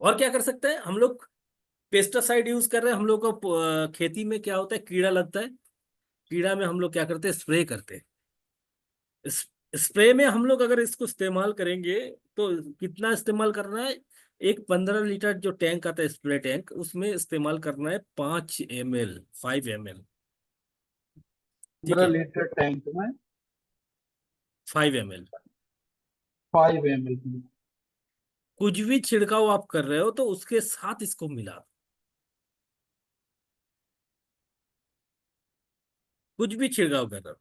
और क्या कर सकते हैं हम लोग? पेस्टिसाइड यूज कर रहे हैं हम लोग को। खेती में क्या होता है, कीड़ा लगता है। कीड़ा में हम लोग क्या करते हैं, स्प्रे करते हैं। स्प्रे में हम लोग अगर इसको इस्तेमाल करेंगे तो कितना इस्तेमाल करना है, एक 15 लीटर जो टैंक आता है स्प्रे टैंक, उसमें इस्तेमाल करना है 5 ml, 5 ml, ठीक 15 है, लीटर टैंक में 5 ml। 5 ml। कुछ भी छिड़काव आप कर रहे हो तो उसके साथ इसको मिला दो। कुछ भी छिड़काव कर रहे हो,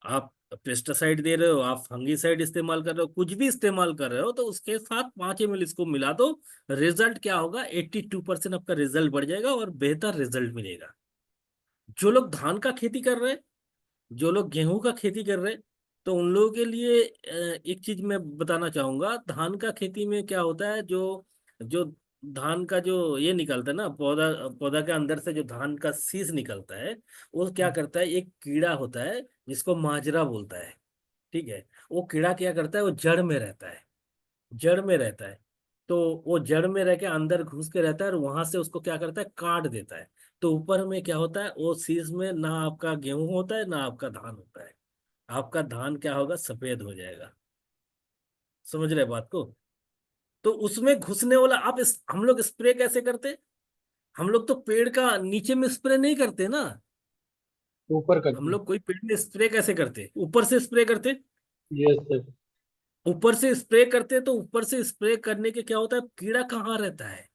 आप पेस्टिसाइड दे रहे हो, आप फंगीसाइड इस्तेमाल कर रहे हो, कुछ भी इस्तेमाल कर रहे हो, तो उसके साथ 5 ml इसको मिला दो। रिजल्ट क्या होगा, 82% आपका रिजल्ट बढ़ जाएगा और बेहतर रिजल्ट मिलेगा। जो लोग धान का खेती कर रहे हैं, जो लोग गेहूं का खेती कर रहे हैं, तो उन लोगों के लिए एक चीज मैं बताना चाहूंगा। धान का खेती में क्या होता है, जो जो धान का जो ये निकलता है ना, पौधा पौधा के अंदर से जो धान का सीस निकलता है, वो क्या करता है, एक कीड़ा होता है जिसको माजरा बोलता है, ठीक है। वो कीड़ा क्या करता है, वो जड़ में रहता है, जड़ में रहता है। तो वो जड़ में रह के अंदर घुस के रहता है और वहां से उसको क्या करता है, काट देता है। तो ऊपर में क्या होता है, वो शीश में ना आपका गेहूं होता है ना आपका धान होता है। आपका धान क्या होगा, सफेद हो जाएगा। समझ रहे बात को? तो उसमें घुसने वाला हम लोग स्प्रे कैसे करते? हम लोग तो पेड़ का नीचे में स्प्रे नहीं करते ना। ऊपर हम करके। लोग कोई पेड़ में स्प्रे कैसे करते, ऊपर से स्प्रे करते। Yes sir. ऊपर से स्प्रे करते तो ऊपर से स्प्रे करने के क्या होता है, कीड़ा कहाँ रहता है,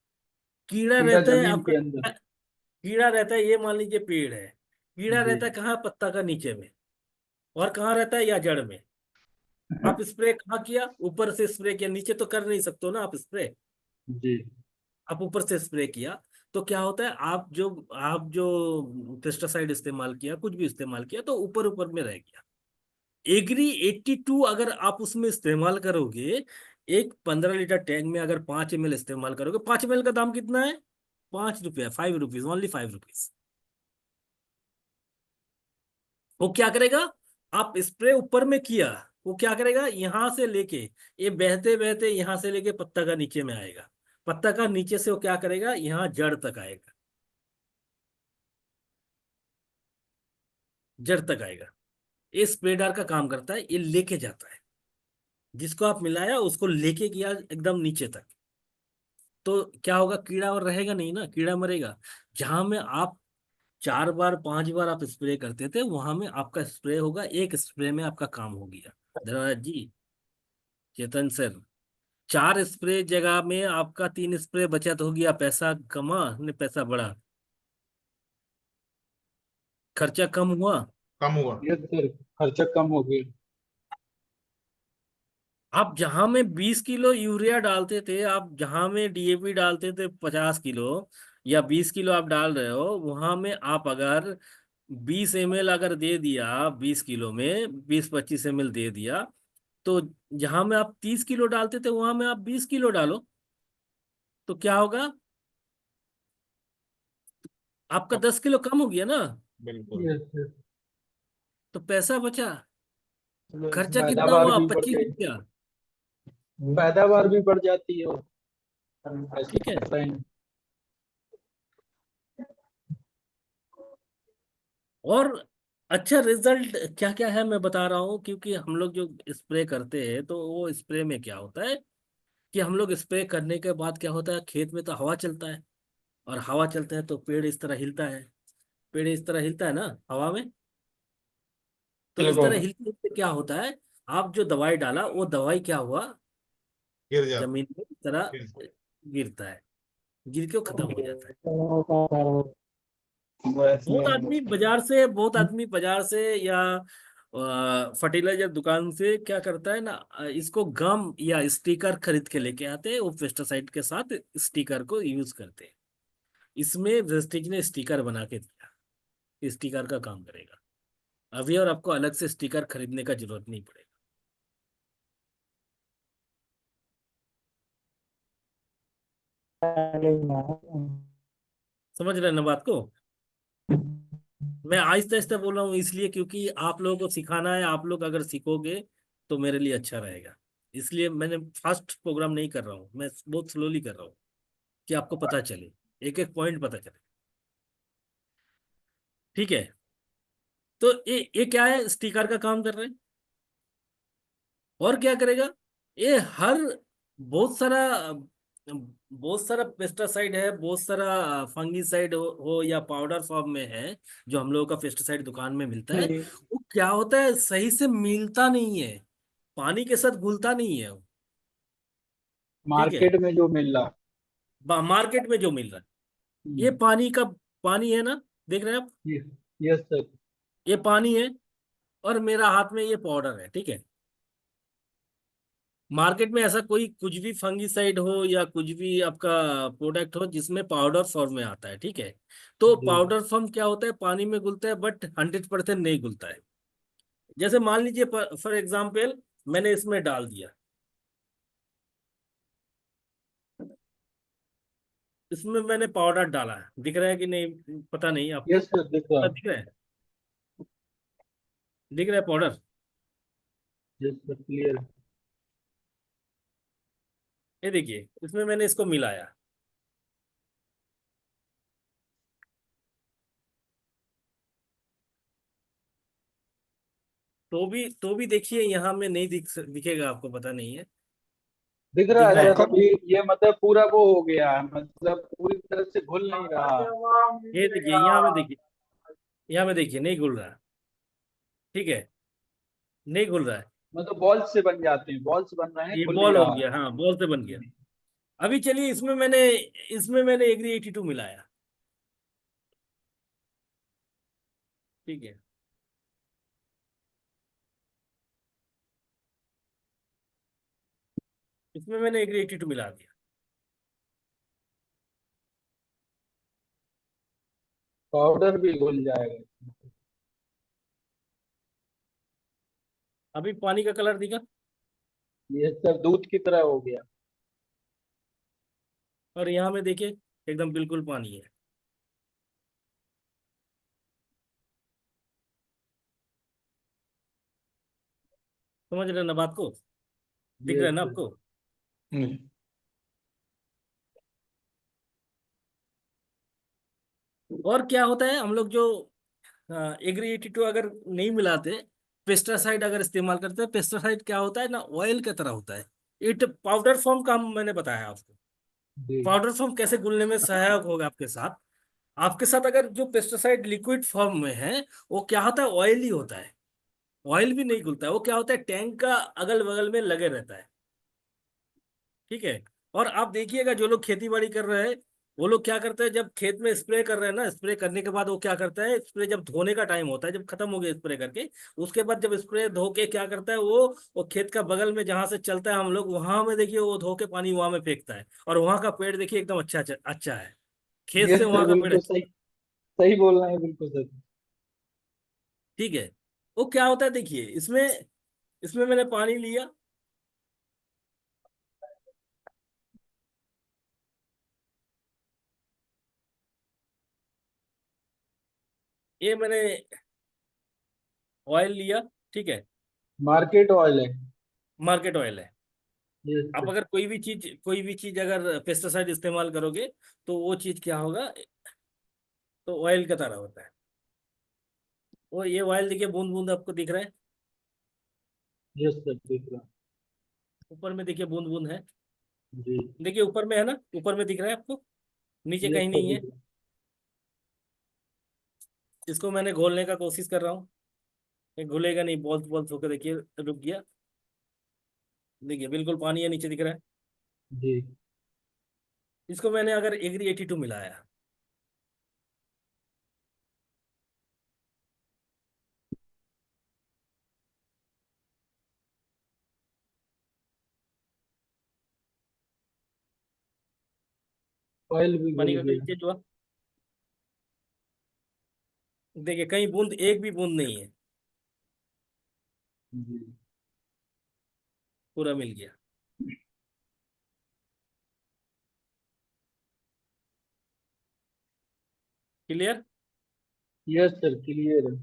कीड़ा कीड़ा रहता है जमीन आपका, के अंदर। कीड़ा रहता है, ये मान लीजिए पेड़ है, कीड़ा जी। रहता है कहाँ, पत्ता का नीचे में। और कहाँ रहता है, या जड़ में। आप स्प्रे कहाँ किया, ऊपर से स्प्रे किया, नीचे तो कर नहीं सकते हो ना आप स्प्रे। जी। आप ऊपर से स्प्रे किया तो क्या होता है, आप जो पेस्टिसाइड इस्तेमाल किया, कुछ भी इस्तेमाल किया, तो ऊपर ऊपर में रह गया। एग्री 82 अगर आप उसमें इस्तेमाल करोगे, एक 15 लीटर टैंक में अगर 5 ml इस्तेमाल करोगे, 5 ml का दाम कितना है, 5 रुपया, 5 रुपीज, ओनली 5 रुपीज। वो क्या करेगा, आप स्प्रे ऊपर में किया, वो क्या करेगा, यहां से लेके ये बहते बहते यहां से लेके पत्ता का नीचे में आएगा, पत्ता का नीचे से वो क्या करेगा, यहाँ जड़ तक आएगा, जड़ तक आएगा। ये स्प्रेडर का काम करता है, ये लेके जाता है, जिसको आप मिलाया उसको लेके गया एकदम नीचे तक। तो क्या होगा, कीड़ा और रहेगा नहीं ना, कीड़ा मरेगा। जहां में आप 4 बार 5 बार आप स्प्रे करते थे, वहां में आपका स्प्रे होगा, एक स्प्रे में आपका काम हो गया। धन्यवाद जी, चेतन सर। 4 स्प्रे जगह में आपका 3 स्प्रे बचत हो गया, पैसा कमा ने पैसा बढ़ा, खर्चा कम हुआ। कम हुआ। यस सर, खर्चा कम हो गया। आप जहां में 20 किलो यूरिया डालते थे, आप जहां में डीएपी डालते थे 50 किलो या 20 किलो आप डाल रहे हो, वहां में आप अगर 20 ml अगर दे दिया, 20 किलो में 20-25 ml दे दिया, तो जहां में आप 30 किलो डालते थे, वहां में आप 20 किलो डालो, तो क्या होगा, आपका 10 किलो कम हो गया ना। बिल्कुल। Yes sir. तो पैसा बचा। खर्चा कितना पैदावार हुआ, भी बढ़ 25 गई। रुपया पैदावार भी बढ़ जाती है। ठीक है। ऐसा ही। और अच्छा रिजल्ट क्या क्या है मैं बता रहा हूँ, क्योंकि हम लोग जो स्प्रे करते हैं, तो वो स्प्रे में क्या होता है कि हम लोग स्प्रे करने के बाद क्या होता है, खेत में तो हवा चलता है, और हवा चलता है तो पेड़ इस तरह हिलता है, पेड़ इस तरह हिलता है ना हवा में। तो इस तरह हिलते हिलते क्या होता है, आप जो दवाई डाला वो दवाई क्या हुआ, गिर जाता। जमीन में इस तरह गिर। गिरता है, गिर के वो खत्म हो जाता है। बहुत आदमी बाजार से या फर्टिलाइजर दुकान से क्या करता है ना, इसको गम या स्टिकर खरीद के लेके आते हैं, वो पेस्टिसाइड के साथ स्टिकर को यूज करते हैं। इसमें वेस्टेज ने स्टिकर बना के दिया, स्टिकर का काम करेगा अभी, और आपको अलग से स्टिकर खरीदने का जरूरत नहीं पड़ेगा। समझ रहे हैं ना बात को? मैं आहिस्ता आहिस्ता बोल रहा हूँ इसलिए क्योंकि आप लोगों को सिखाना है, आप लोग अगर सीखोगे तो मेरे लिए अच्छा रहेगा। इसलिए मैंने फास्ट प्रोग्राम नहीं कर रहा हूँ, मैं बहुत स्लोली कर रहा हूँ, कि आपको पता चले, एक एक पॉइंट पता चले। ठीक है। तो ये क्या है, स्टिकर का काम कर रहे हैं। और क्या करेगा, ये हर बहुत सारा पेस्टिसाइड है, बहुत सारा फंगीसाइड हो या पाउडर फॉर्म में है जो हम लोगों का पेस्टिसाइड दुकान में मिलता है। हम्म, वो क्या होता है, सही से मिलता नहीं है, पानी के साथ घुलता नहीं है वो। ठीक है, मार्केट में जो मिल रहा। मार्केट में जो मिल रहा है ये हम्म, पानी का पानी है ना, देख रहे हैं आप, ये यस सर। ये पानी है और मेरा हाथ में ये पाउडर है। ठीक है, मार्केट में ऐसा कोई कुछ भी फंगीसाइड हो या कुछ भी आपका प्रोडक्ट हो जिसमें पाउडर फॉर्म में आता है, ठीक है, तो जी पाउडर फॉर्म क्या होता है, पानी में घुलता है बट 100% नहीं घुलता है। जैसे मान लीजिए फॉर एग्जाम्पल मैंने इसमें डाल दिया, इसमें मैंने पाउडर डाला है, दिख रहा है कि नहीं पता नहीं आपको, यस सर, दिख रहा। दिख रहा है, दिख रहा है पाउडर। Yes sir, clear. ये देखिए इसमें मैंने इसको मिलाया, तो भी देखिए यहाँ में नहीं दिखेगा आपको, पता नहीं है, दिख रहा दिख है रहा है। सर अभी। ये मतलब पूरा वो हो गया है, मतलब पूरी तरह से घुल नहीं रहा। ये देखिए यहाँ में देखिए, यहाँ में देखिए नहीं घुल रहा। ठीक है, नहीं घुल रहा है, मतलब बॉल्स से बन जाते हैं, बॉल्स बन रहे हैं, ये घुल नहीं बॉल हो रहा। गया, हाँ बॉल से बन गया। अभी चलिए इसमें मैंने एग्री 82 मिलाया। ठीक है, इसमें मैंने एग्री 82 मिला दिया। पाउडर भी घुल जाएगा। अभी पानी का कलर दिखा, ये सब दूध की तरह हो गया। और यहाँ में देखिए एकदम बिल्कुल पानी है। समझ रहे हैं ना बात को, दिख ये रहा है ना सब। आपको। हम्म, और क्या होता है, हम लोग जो एग्री 82 अगर नहीं मिलाते, पेस्टिसाइड अगर इस्तेमाल करते हैं, पेस्टिसाइड क्या होता है ना, ऑयल की तरह होता है। इट पाउडर फॉर्म का मैंने बताया आपको, जी पाउडर फॉर्म कैसे घुलने में सहायक होगा आपके साथ अगर जो पेस्टिसाइड लिक्विड फॉर्म में है, वो क्या होता है, ऑयली होता है, ऑयल भी नहीं घुलता है, वो क्या होता है, टैंक का अगल बगल में लगे रहता है। ठीक है, और आप देखिएगा जो लोग खेती बाड़ी कर रहे हैं, वो लोग क्या करते हैं, जब खेत में स्प्रे कर रहे हैं ना, स्प्रे करने के बाद वो क्या करता है, स्प्रे जब धोने का टाइम होता है, जब खत्म हो गया स्प्रे करके, उसके बाद जब स्प्रे धो के क्या करता है, वो खेत का बगल में जहां से चलता है हम लोग वहां में देखिए वो धो के पानी वहां में फेंकता है, और वहां का पेड़ देखिए एकदम अच्छा अच्छा अच्छा है, खेत यस से सर, वहां का पेड़ बिल्कुल अच्छा। सही। सही बोल रहे हैं, बिल्कुल सर। ठीक है, वो क्या होता है देखिए, इसमें इसमें मैंने पानी लिया, ये मैंने ऑयल लिया। ठीक है, मार्केट ऑयल है। मार्केट ऑयल है। यस आप सर। अगर कोई भी चीज अगर पेस्टिसाइड इस्तेमाल करोगे तो वो चीज क्या होगा, तो ऑयल की तरह होता है। वो ये ऑयल देखिए बूंद बूंद आपको दिख रहा है, यस सर, दिख रहा। ऊपर में देखिए बूंद बूंद है, जी। देखिए ऊपर में है ना, ऊपर में दिख रहा है आपको, नीचे यस कहीं सर, नहीं दिख है। रहा। इसको मैंने घोलने का कोशिश कर रहा हूँ, ये घुलेगा नहीं, बॉल्स बॉल्स होकर देखिए रुक गया, देखिए बिल्कुल पानी है, नीचे दिख रहा है। जी। इसको मैंने अगर एग्री 82 मिलाया, ऑयल भी पानी घुल का कलर गया। चेंज हुआ, देखिए कहीं बूंद, एक भी बूंद नहीं है, जी। पूरा मिल गया। क्लियर। यस सर, क्लियर है।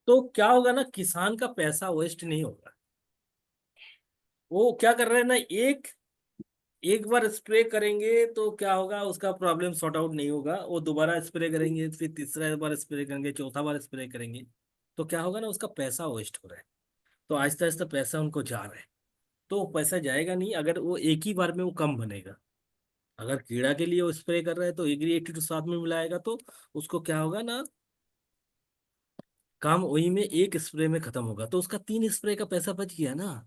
तो क्या होगा ना, किसान का पैसा वेस्ट नहीं होगा। वो क्या कर रहे हैं ना, एक एक बार स्प्रे करेंगे तो क्या होगा, उसका प्रॉब्लम सॉर्ट आउट नहीं होगा, वो दोबारा स्प्रे करेंगे, फिर तीसरा बार स्प्रे करेंगे, चौथा बार स्प्रे करेंगे, तो क्या होगा ना, उसका पैसा वेस्ट हो रहा है। तो आहिस्ता आहिस्ता पैसा उनको जा रहा है। तो वो पैसा जाएगा नहीं अगर वो एक ही बार में वो कम बनेगा। अगर कीड़ा के लिए वो स्प्रे कर रहा है तो एग्री 82 साथ में मिलाएगा तो उसको क्या होगा ना, काम वही में एक स्प्रे में खत्म होगा, तो उसका 3 स्प्रे का पैसा बच गया ना।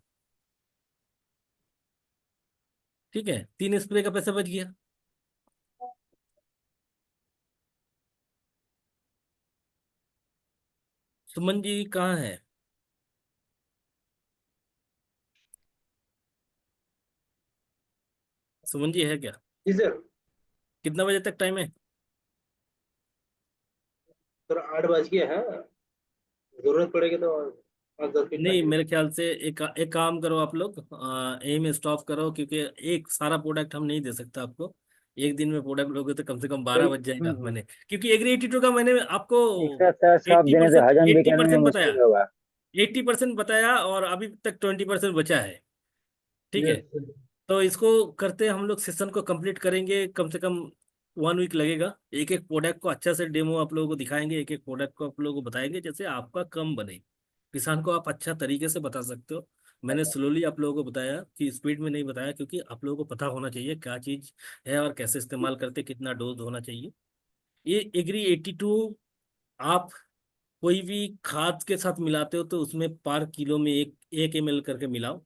ठीक है, 3 स्प्रे का पैसा बच गया। सुमन जी कहाँ है? सुमन जी है क्या? जी सर। कितना बजे तक टाइम है? सर 8 बज गए हैं, जरूरत पड़ेगी तो 5-10 मिनट नहीं, लगेगा। मेरे ख्याल से एक काम करो आप लोग, एम स्टॉप करो, क्योंकि एक सारा प्रोडक्ट हम नहीं दे सकता आपको। एक दिन में प्रोडक्ट लोगे तो कम से कम 12 बज जाएगा मैंने, क्योंकि एग्री 82 का मैंने आपको इसका सर सब देने से हजम भी करने में 80% बताया, मुश्किल होगा। 80% बताया और अभी तक 20% बचा है। ठीक है, यस तो इसको करते हम लोग सेशन को कंप्लीट करेंगे, कम से कम 1 वीक लगेगा। एक एक प्रोडक्ट को अच्छा से डेमो आप लोगों को दिखाएंगे, एक एक प्रोडक्ट को आप लोगों को बताएंगे, जैसे आपका कम बने। किसान को आप अच्छा तरीके से बता सकते हो। मैंने स्लोली आप लोगों को बताया कि स्पीड में नहीं बताया, क्योंकि आप लोगों को पता होना चाहिए क्या चीज़ है और कैसे इस्तेमाल करते, कितना डोज होना चाहिए। ये एग्री 82 आप कोई भी खाद के साथ मिलाते हो तो उसमें पर किलो में 1 ml करके मिलाओ।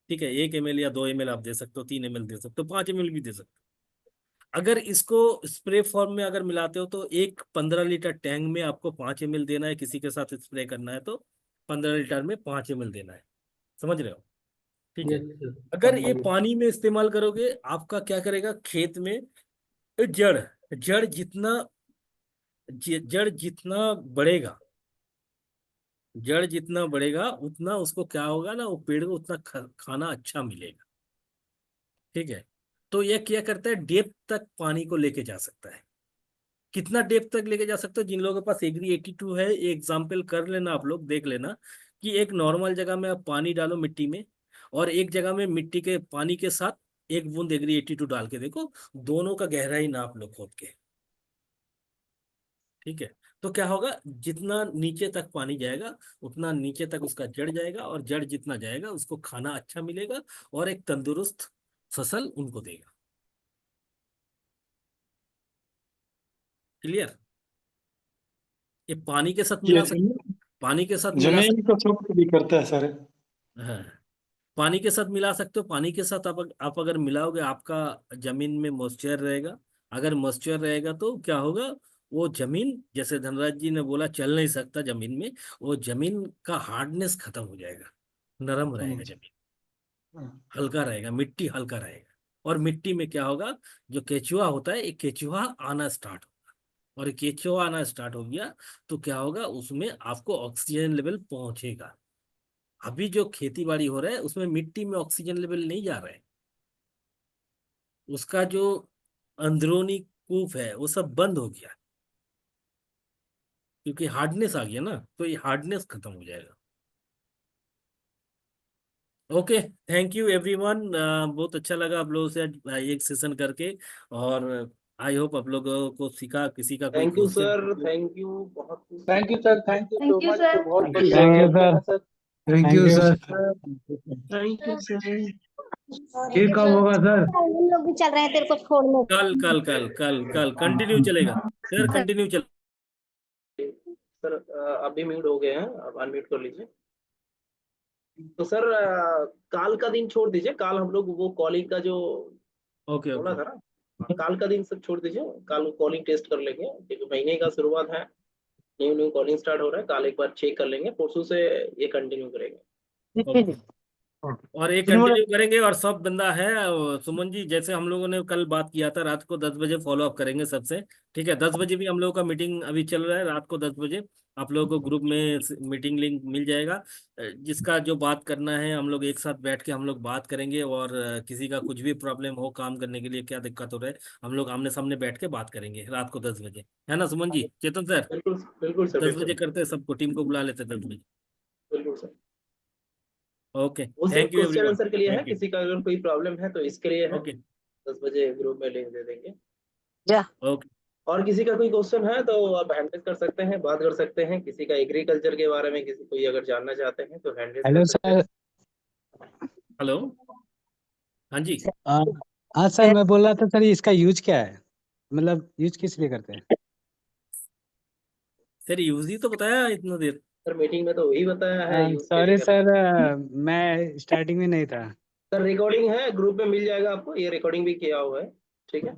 ठीक है, 1 ml या 2 ml आप दे सकते हो, 3 ml दे सकते हो, 5 ml भी दे सकते हो। अगर इसको स्प्रे फॉर्म में अगर मिलाते हो तो एक 15 लीटर टैंक में आपको 5 ml देना है, किसी के साथ स्प्रे करना है तो 15 लीटर में 5 ml देना है। समझ रहे हो? ठीक है। सर अगर समझ ये गए। पानी में इस्तेमाल करोगे, आपका क्या करेगा खेत में, जड़ जड़ जितना जड़ जितना बढ़ेगा, जड़ जितना बढ़ेगा उतना उसको क्या होगा ना, वो पेड़ को उतना खाना अच्छा मिलेगा। ठीक है, तो यह क्या करता है, डेप्थ तक पानी को लेके जा सकता है। कितना डेप्थ तक लेके जा सकते हो? जिन लोगों के पास एग्री 82 है, एग्जाम्पल कर लेना, आप लोग देख लेना कि एक नॉर्मल जगह में आप पानी डालो मिट्टी में, और एक जगह में मिट्टी के पानी के साथ 1 बूंद एग्री 82 डाल के देखो, दोनों का गहराई नाप लो खोद के। ठीक है, तो क्या होगा, जितना नीचे तक पानी जाएगा उतना नीचे तक उसका जड़ जाएगा, और जड़ जितना जाएगा उसको खाना अच्छा मिलेगा और एक तंदुरुस्त फसल उनको देगा। क्लियर? ये पानी के साथ ये मिला सकते, पानी के साथ मिला जमीन को शुष्क भी करता है सर। सकते, हाँ, पानी के साथ मिला सकते हो। पानी के साथ आप अगर मिलाओगे, आपका जमीन में मॉइस्चर रहेगा। अगर मॉइस्चर रहेगा तो क्या होगा, वो जमीन, जैसे धनराज जी ने बोला, चल नहीं सकता जमीन में, वो जमीन का हार्डनेस खत्म हो जाएगा, नरम रहेगा जमीन, हल्का रहेगा, मिट्टी हल्का रहेगा। और मिट्टी में क्या होगा, जो केचुआ होता है, एक केचुआ आना स्टार्ट होगा, और केचुआ आना स्टार्ट हो गया तो क्या होगा, उसमें आपको ऑक्सीजन लेवल पहुंचेगा। अभी जो खेती बाड़ी हो रहा है उसमें मिट्टी में ऑक्सीजन लेवल नहीं जा रहा है, उसका जो अंदरूनी कूप है वो सब बंद हो गया, क्योंकि हार्डनेस आ गया ना, तो ये हार्डनेस खत्म हो जाएगा। Okay, thank you everyone. बहुत अच्छा लगा आप लोगों से एक सेशन करके, और आई होप आप लोगों को सीखा, किसी का कोई thank you question. Sir, thank you, बहुत कुछ thank you sir, thank you so Thank you, much, sir. बहुत Thank you, बढ़िया sir. सेशन है sir. Thank you sir. Thank you sir. फिर कब होगा सर? हम लोग भी चल रहे हैं तेरे को छोड़ने। कल कल कल कल कल कंटिन्यू चलेगा सर, कंटिन्यू चल। सर अभी म्यूट हो गए हैं, अब अनम्यूट कर लीजिए। तो सर काल का दिन छोड़ दीजिए, काल हम लोग वो कॉलिंग का जो ओके बोला ओके था ना, काल का दिन सब छोड़ दीजिए, काल कॉलिंग टेस्ट कर लेंगे, क्योंकि महीने का शुरुआत है, न्यू न्यू कॉलिंग स्टार्ट हो रहा है। काल एक बार चेक कर लेंगे, परसों से ये कंटिन्यू करेंगे। ओके। और ये कंटिन्यू करेंगे, और सब बंदा है, और सुमन जी जैसे हम लोगों ने कल बात किया था, रात को 10 बजे फॉलो अप करेंगे सबसे। ठीक है, 10 बजे भी हम लोगों का मीटिंग अभी चल रहा है, रात को 10 बजे आप लोगों को ग्रुप में मीटिंग लिंक मिल जाएगा। जिसका जो बात करना है हम लोग एक साथ बैठ के हम लोग बात करेंगे, और किसी का कुछ भी प्रॉब्लम हो, काम करने के लिए क्या दिक्कत हो रहा है, हम लोग आमने सामने बैठ के बात करेंगे रात को 10 बजे, है ना सुमन जी? चेतन सर, बिल्कुल बिल्कुल सर, 10 बजे बिल्कुल करते हैं, सबको टीम को बुला लेते हैं 10 बजे। बिल्कुल सर। ओके, वो सिर्फ thank you question everyone, answer के लिए है, थैंक यू। किसी का अगर कोई प्रॉब्लम है तो इसके लिए है। ओके 10 बजे ग्रुप में लिंक दे देंगे। ओके। और किसी का कोई क्वेश्चन है तो आप हैंड रेज कर सकते हैं, बात कर सकते हैं। किसी का एग्रीकल्चर के बारे में किसी कोई अगर जानना चाहते हैं तो हैंड रेज हेलो कर सकते हैं। सर। हेलो, हाँ जी। हाँ सर, मैं बोल रहा था सर, इसका यूज क्या है, मतलब यूज किस लिए करते हैं? सर यूज ही तो बताया इतना देर। सर मीटिंग में तो वही बताया है, यूज के सॉरी लिए सर, मैं स्टार्टिंग में नहीं था। सर रिकॉर्डिंग है, ग्रुप में मिल जाएगा आपको, ये रिकॉर्डिंग भी किया हुआ है। ठीक है,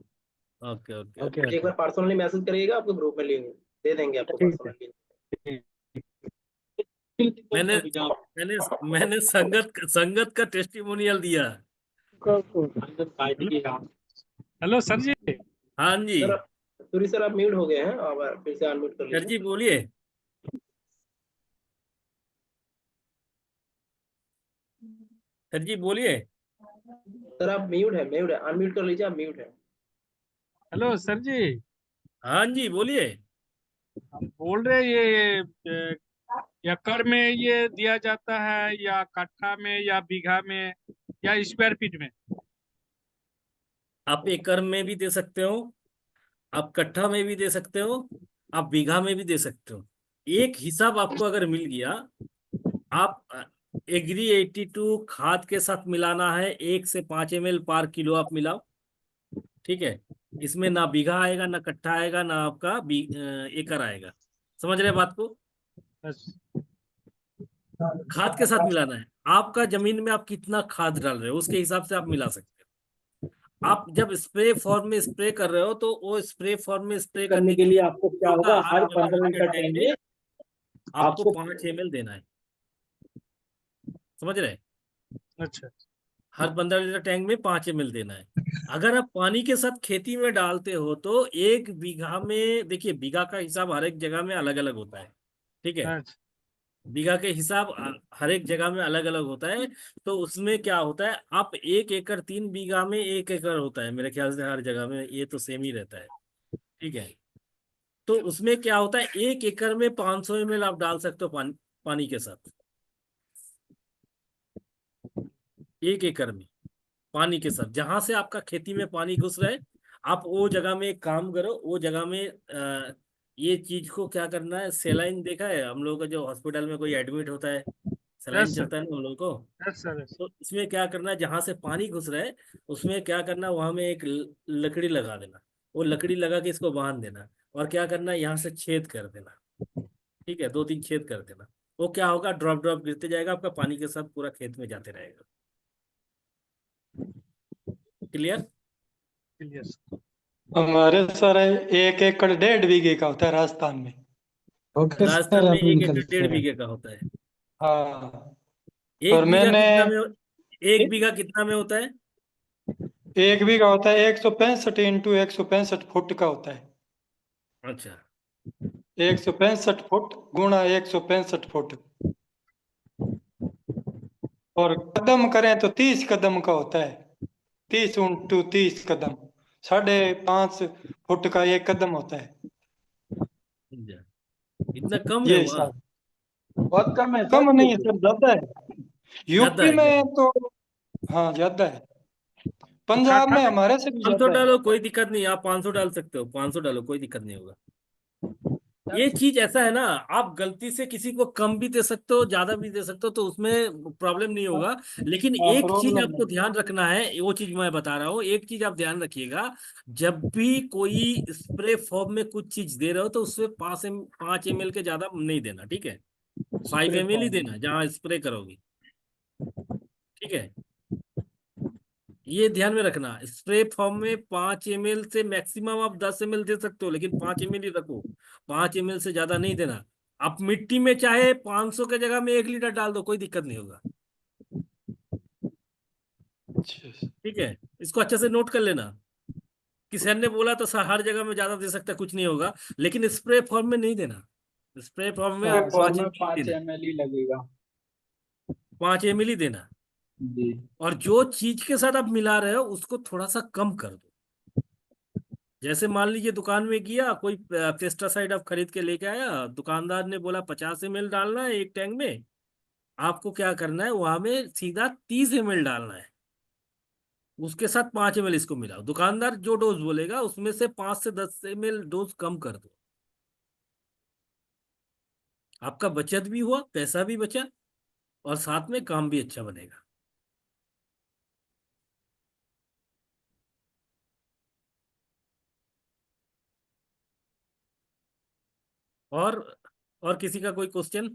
ओके ओके ओके ओके। एक बार पर्सनली मैसेज करिएगा, आपको ग्रुप में लिंक दे देंगे आपको ठीक है। पर्सनली। मैंने मैंने मैंने संगत का टेस्टिमोनियल दिया। हेलो सर जी। हाँ जी, सर सूरी सर आप म्यूट हो गए हैं, आप फिर से अनम्यूट कर सर लीजिए। जी बोलिए। सर जी बोलिए। सर आप म्यूट है, अनम्यूट कर लीजिए, आप म्यूट है। हेलो सर जी, हाँ जी बोलिए। हम बोल रहे हैं ये एकड़ में ये दिया जाता है या कट्ठा में या बीघा में या स्क्वायर फीट में? आप एकड़ में भी दे सकते हो, आप कट्ठा में भी दे सकते हो, आप बीघा में भी दे सकते हो। एक हिसाब आपको अगर मिल गया, आप एग्री 82 खाद के साथ मिलाना है, 1 से 5 ml पर किलो आप मिलाओ। ठीक है, इसमें ना बीघा आएगा, ना कट्ठा आएगा, ना आपका एकड़ आएगा। समझ रहे बात को? बस। खाद के साथ मिलाना है। आपका जमीन में आप कितना खाद डाल रहे हो उसके हिसाब से आप मिला सकते हो। आप जब स्प्रे फॉर्म में स्प्रे कर रहे हो तो वो स्प्रे फॉर्म में स्प्रे करने के लिए आपको क्या होगा, हर 15 लीटर टैंक में आपको 5 ml देना है। समझ रहे? अच्छा, हर 15 लीटर टैंक में 5 ml देना है। अगर आप पानी के साथ खेती में डालते हो तो 1 बीघा में, देखिए बीघा का हिसाब हर एक जगह में अलग अलग होता है। ठीक है, अच्छा, बीघा के हिसाब हर एक जगह में अलग अलग होता है। तो उसमें क्या होता है, आप 1 एकड़ 3 बीघा में 1 एकड़ होता है मेरे ख्याल से, हर जगह में ये तो सेम ही रहता है। ठीक है, तो उसमें क्या होता है, 1 एकड़ में 500 ml आप डाल सकते हो पानी के साथ। 1 एकड़ में पानी के साथ, जहां से आपका खेती में पानी घुस रहा है, आप वो जगह में एक काम करो, वो जगह में ये चीज को क्या करना है, सेलाइन देखा है हम लोगों का, जो हॉस्पिटल में कोई एडमिट होता है सेलाइन यस सर, चलता है ना हम लोगों को। Yes sir, yes. तो इसमें क्या करना है, जहां से पानी घुस रहा है उसमें क्या करना है, वहां में एक लकड़ी लगा देना। वो लकड़ी लगा के इसको बांध देना, और क्या करना है, यहाँ से छेद कर देना। ठीक है, 2-3 छेद कर देना। वो क्या होगा, ड्रॉप ड्रॉप गिरते जाएगा, आपका पानी के साथ पूरा खेत में जाते रहेगा। क्लियर? यस। हमारे सर 1 एकड़ 1.5 बीघे का होता है राजस्थान में। ओके सर, राजस्थान में अभी 1 एकड़ निकलते 1.5 बीघे हैं। का होता है। हाँ, और एक बीघा मैंने कितना में 1 बीघा कितना में होता है? 1 बीघा होता है 165 इंटू 165 फुट का होता है। अच्छा, 165 फुट गुणा 165 फुट, और कदम करें तो 30 कदम का होता है। 30 इंटू 30 कदम, 5.5 फुट का एक कदम होता है। समझा। इतना कम है ये वहाँ? हिसाब बहुत कम है कम सर नहीं ये है तो। सर, ज्यादा है। ज्यादा यूपी है क्या? में तो हाँ ज्यादा है, तो पंजाब कट्ठा में में हमारे से भी 500 ज्यादा है। डालो, कोई दिक्कत नहीं, आप 500 डाल सकते हो, 500 डालो, कोई दिक्कत नहीं होगा। ये चीज ऐसा है ना, आप गलती से किसी को कम भी दे सकते हो, ज्यादा भी दे सकते हो, तो उसमें प्रॉब्लम नहीं होगा। लेकिन हाँ, एक चीज प्रॉब्लम आपको नहीं। ध्यान रखना है, वो चीज मैं बता रहा हूँ, एक चीज आप ध्यान रखिएगा। जब भी कोई स्प्रे फॉर्म में कुछ चीज दे रहे हो तो उसमें 5 ml के ज्यादा नहीं देना। ठीक है, 5 ml ही देना जहाँ स्प्रे करोगे। ठीक है, ये ध्यान में रखना, स्प्रे फॉर्म में 5 ml से मैक्सिमम आप 10 ml दे सकते हो, लेकिन 5 ml ही रखो। 5 ml से ज्यादा नहीं देना। आप मिट्टी में चाहे 500 के जगह में 1 लीटर डाल दो, कोई दिक्कत नहीं होगा। अच्छा, ठीक है, इसको अच्छे से नोट कर लेना। किसी ने बोला तो हर जगह में ज्यादा दे सकता है, कुछ नहीं होगा, लेकिन स्प्रे फॉर्म में नहीं देना। स्प्रे फॉर्म में आप फॉर्म पाँच में एम एल 5 देना, ml ही लगेगा। 5 ml ही देना। जी। और जो चीज के साथ आप मिला रहे हो उसको थोड़ा सा कम कर दो। जैसे मान लीजिए दुकान में गया कोई, पेस्टिसाइड आप खरीद के लेके आया, दुकानदार ने बोला 50 ml डालना है एक टैंक में, आपको क्या करना है, वहां में सीधा 30 ml डालना है। उसके साथ 5 ml इसको मिलाओ। दुकानदार जो डोज बोलेगा उसमें से 5 से 10 ml डोज कम कर दो। आपका बचत भी हुआ, पैसा भी बचा, और साथ में काम भी अच्छा बनेगा। और और किसी का कोई क्वेश्चन?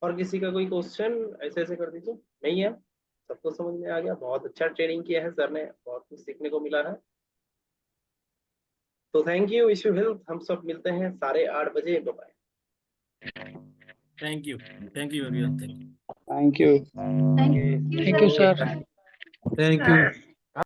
और किसी का कोई क्वेश्चन ऐसे ऐसे कर दीजिए। नहीं है, सबको समझ में आ गया। बहुत अच्छा ट्रेनिंग किया है सर ने, बहुत कुछ सीखने को मिला है। तो thank you, wish you health. हम सब मिलते हैं 8:30 बजे। Bye. Thank you everyone, thank you. Thank you thank you sir. Thank you.